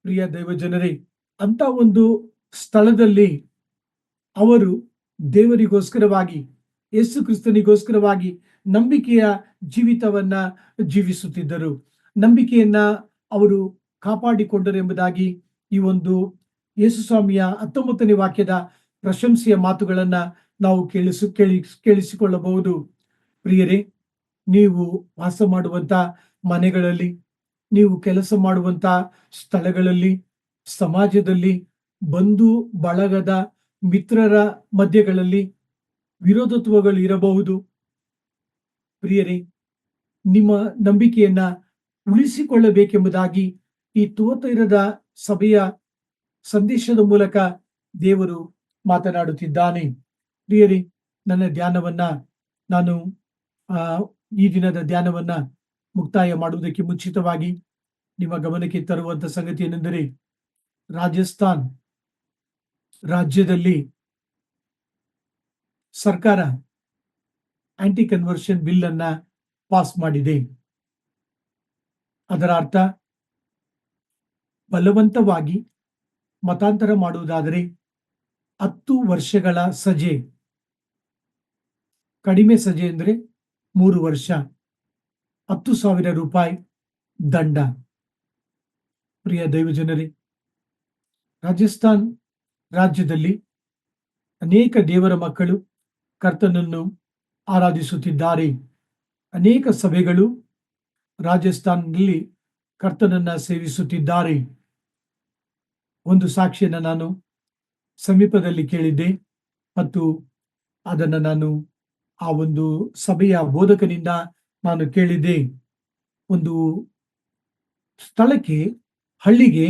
ಪ್ರಿಯ ದೈವಜನರೇ, ಅಂತ ಒಂದು ಸ್ಥಳದಲ್ಲಿ ಅವರು ದೇವರಿಗೋಸ್ಕರವಾಗಿ, ಯೇಸು ಕ್ರಿಸ್ತನಿಗೋಸ್ಕರವಾಗಿ ನಂಬಿಕೆಯ ಜೀವಿತವನ್ನ ಜೀವಿಸುತ್ತಿದ್ದರು. ನಂಬಿಕೆಯನ್ನ ಅವರು ಕಾಪಾಡಿಕೊಂಡರು ಎಂಬುದಾಗಿ ಈ ಒಂದು ಯೇಸು ಸ್ವಾಮಿಯ 19ನೇ ವಾಕ್ಯದ ಪ್ರಶಂಸೆಯ ಮಾತುಗಳನ್ನ ನಾವು ಕೇಳಿಸಿಕೊಳ್ಳಬಹುದು. ಪ್ರಿಯರೇ, ನೀವು ವಾಸ ಮಾಡುವಂತ ಮನೆಗಳಲ್ಲಿ, ನೀವು ಕೆಲಸ ಮಾಡುವಂತ ಸ್ಥಳಗಳಲ್ಲಿ, ಸಮಾಜದಲ್ಲಿ, ಬಂಧು ಬಳಗದ ಮಿತ್ರರ ಮಧ್ಯಗಳಲ್ಲಿ ವಿರೋಧತ್ವಗಳು ಇರಬಹುದು. ಪ್ರಿಯರೇ, ನಿಮ್ಮ ನಂಬಿಕೆಯನ್ನ ಉಳಿಸಿಕೊಳ್ಳಬೇಕೆಂಬುದಾಗಿ ಈ ತುವತೈರದ ಸಭೆಯ ಸಂದೇಶದ ಮೂಲಕ ದೇವರು ಮಾತನಾಡುತ್ತಿದ್ದಾನೆ. ಪ್ರಿಯರೇ, ನನ್ನ ಧ್ಯಾನವನ್ನ ನಾನು ಈ ದಿನದ ಧ್ಯಾನವನ್ನ ಮುಕ್ತಾಯ ಮಾಡುವುದಕ್ಕೆ ಮುಂಚಿತವಾಗಿ ನಿಮ್ಮ ಗಮನಕ್ಕೆ ತರುವಂತ ಸಂಗತಿ ಏನೆಂದರೆ, ರಾಜಸ್ಥಾನ್ ರಾಜ್ಯದಲ್ಲಿ ಸರ್ಕಾರ ಆಂಟಿ ಕನ್ವರ್ಷನ್ ಬಿಲ್ ಅನ್ನ ಪಾಸ್ ಮಾಡಿದೆ. ಅದರ ಅರ್ಥ, ಬಲವಂತವಾಗಿ ಮತಾಂತರ ಮಾಡುವುದಾದರೆ 10 ವರ್ಷಗಳ ಸಜೆ, ಕಡಿಮೆ ಸಜೆ ಅಂದರೆ 3 ವರ್ಷ, 10,000 ರೂಪಾಯಿ ದಂಡ. ಪ್ರಿಯ ದೈವಜನರೇ, ರಾಜಸ್ಥಾನ್ ರಾಜ್ಯದಲ್ಲಿ ಅನೇಕ ದೇವರ ಮಕ್ಕಳು ಕರ್ತನನ್ನು ಆರಾಧಿಸುತ್ತಿದ್ದಾರೆ. ಅನೇಕ ಸಭೆಗಳು ರಾಜಸ್ಥಾನದಲ್ಲಿ ಕರ್ತನನ್ನ ಸೇವಿಸುತ್ತಿದ್ದಾರೆ. ಒಂದು ಸಾಕ್ಷಿಯನ್ನು ನಾನು ಸಮೀಪದಲ್ಲಿ ಕೇಳಿದ್ದೆ ಮತ್ತು ಅದನ್ನು ನಾನು ಆ ಒಂದು ಸಭೆಯ ಬೋಧಕನಿಂದ ನಾನು ಕೇಳಿದ್ದೆ. ಒಂದು ಸ್ಥಳಕ್ಕೆ, ಹಳ್ಳಿಗೆ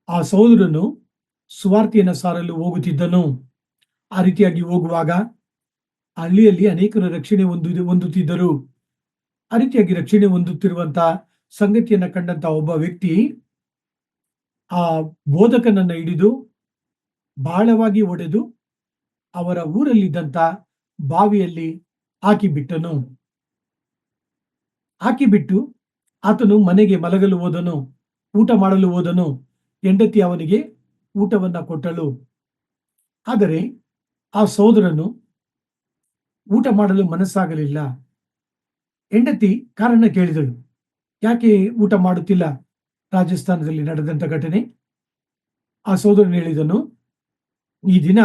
ಆ ಸಹೋದರನು ಸುವಾರ್ತೆಯನ್ನು ಸಾರಲು ಹೋಗುತ್ತಿದ್ದನು. ಆ ರೀತಿಯಾಗಿ ಹೋಗುವಾಗ ಹಳ್ಳಿಯಲ್ಲಿ ಅನೇಕರು ರಕ್ಷಣೆ ಹೊಂದುತ್ತಿದ್ದರು. ಆ ರೀತಿಯಾಗಿ ರಕ್ಷಣೆ ಹೊಂದುತ್ತಿರುವಂತ ಸಂಗತಿಯನ್ನ ಕಂಡಂತ ಒಬ್ಬ ವ್ಯಕ್ತಿ ಆ ಬೋಧಕನನ್ನ ಹಿಡಿದು ಬಹಳವಾಗಿ ಹೊಡೆದು ಅವರ ಊರಲ್ಲಿದ್ದಂತ ಬಾವಿಯಲ್ಲಿ ಹಾಕಿಬಿಟ್ಟನು. ಹಾಕಿಬಿಟ್ಟು ಆತನು ಮನೆಗೆ ಮಲಗಲು ಹೋದನು, ಊಟ ಮಾಡಲು ಹೋದನು. ಹೆಂಡತಿ ಅವನಿಗೆ ಊಟವನ್ನ ಕೊಟ್ಟಳು. ಆದರೆ ಆ ಸಹೋದರನು ಊಟ ಮಾಡಲು ಮನಸ್ಸಾಗಲಿಲ್ಲ. ಹೆಂಡತಿ ಕಾರಣ ಕೇಳಿದಳು, ಯಾಕೆ ಊಟ ಮಾಡುತ್ತಿಲ್ಲ? ರಾಜಸ್ಥಾನದಲ್ಲಿ ನಡೆದಂತ ಘಟನೆ. ಆ ಸಹೋದರನು ಹೇಳಿದನು, ಈ ದಿನ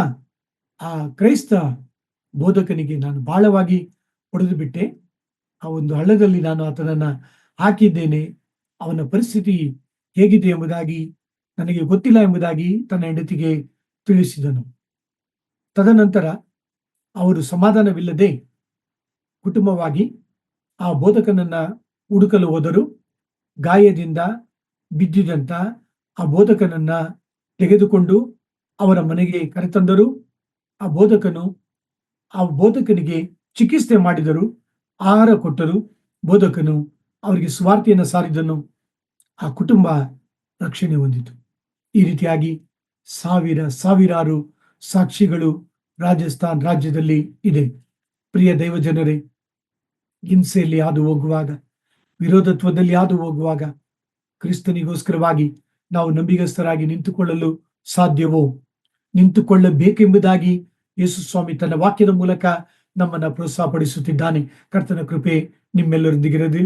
ಆ ಕ್ರೈಸ್ತ ಬೋಧಕನಿಗೆ ನಾನು ಬಹಳವಾಗಿ ಹೊಡೆದು ಬಿಟ್ಟೆ. ಆ ಒಂದು ಹಳ್ಳದಲ್ಲಿ ನಾನು ಆತನನ್ನ ಹಾಕಿದ್ದೇನೆ. ಅವನ ಪರಿಸ್ಥಿತಿ ಹೇಗಿದೆ ಎಂಬುದಾಗಿ ನನಗೆ ಗೊತ್ತಿಲ್ಲ ಎಂಬುದಾಗಿ ತನ್ನ ಹೆಂಡತಿಗೆ ತಿಳಿಸಿದನು. ತದನಂತರ ಅವರು ಸಮಾಧಾನವಿಲ್ಲದೆ ಕುಟುಂಬವಾಗಿ ಆ ಬೋಧಕನನ್ನ ಹುಡುಕಲು ಹೋದರು. ಗಾಯದಿಂದ ಬಿದ್ದಿದಂತ ಆ ಬೋಧಕನನ್ನ ತೆಗೆದುಕೊಂಡು ಅವರ ಮನೆಗೆ ಕರೆತಂದರು. ಆ ಬೋಧಕನಿಗೆ ಚಿಕಿತ್ಸೆ ಮಾಡಿದರು, ಆಹಾರ ಕೊಟ್ಟರು. ಬೋಧಕನು ಅವರಿಗೆ ಸುವಾರ್ತೆಯನ್ನು ಸಾರಿದನು. ಆ ಕುಟುಂಬ ರಕ್ಷಣೆ ಹೊಂದಿತು. ಈ ರೀತಿಯಾಗಿ ಸಾವಿರಾರು ಸಾಕ್ಷಿಗಳು ರಾಜಸ್ಥಾನ್ ರಾಜ್ಯದಲ್ಲಿ ಇದೆ. ಪ್ರಿಯ ದೈವಜನರೇ, ಹಿಂಸೆಯಲ್ಲಿ ಹಾದು ಹೋಗುವಾಗ, ವಿರೋಧತ್ವದಲ್ಲಿ ಹಾದು ಹೋಗುವಾಗ ಕ್ರಿಸ್ತನಿಗೋಸ್ಕರವಾಗಿ ನಾವು ನಂಬಿಗಸ್ತರಾಗಿ ನಿಂತುಕೊಳ್ಳಲು ಸಾಧ್ಯವೋ? ನಿಂತುಕೊಳ್ಳಬೇಕೆಂಬುದಾಗಿ ಯೇಸು ಸ್ವಾಮಿ ತನ್ನ ವಾಕ್ಯದ ಮೂಲಕ ನಮ್ಮನ್ನ ಪ್ರೋತ್ಸಾಹಪಡಿಸುತ್ತಿದ್ದಾನೆ. ಕರ್ತನ ಕೃಪೆ ನಿಮ್ಮೆಲ್ಲರೊಂದಿಗಿರಲಿ.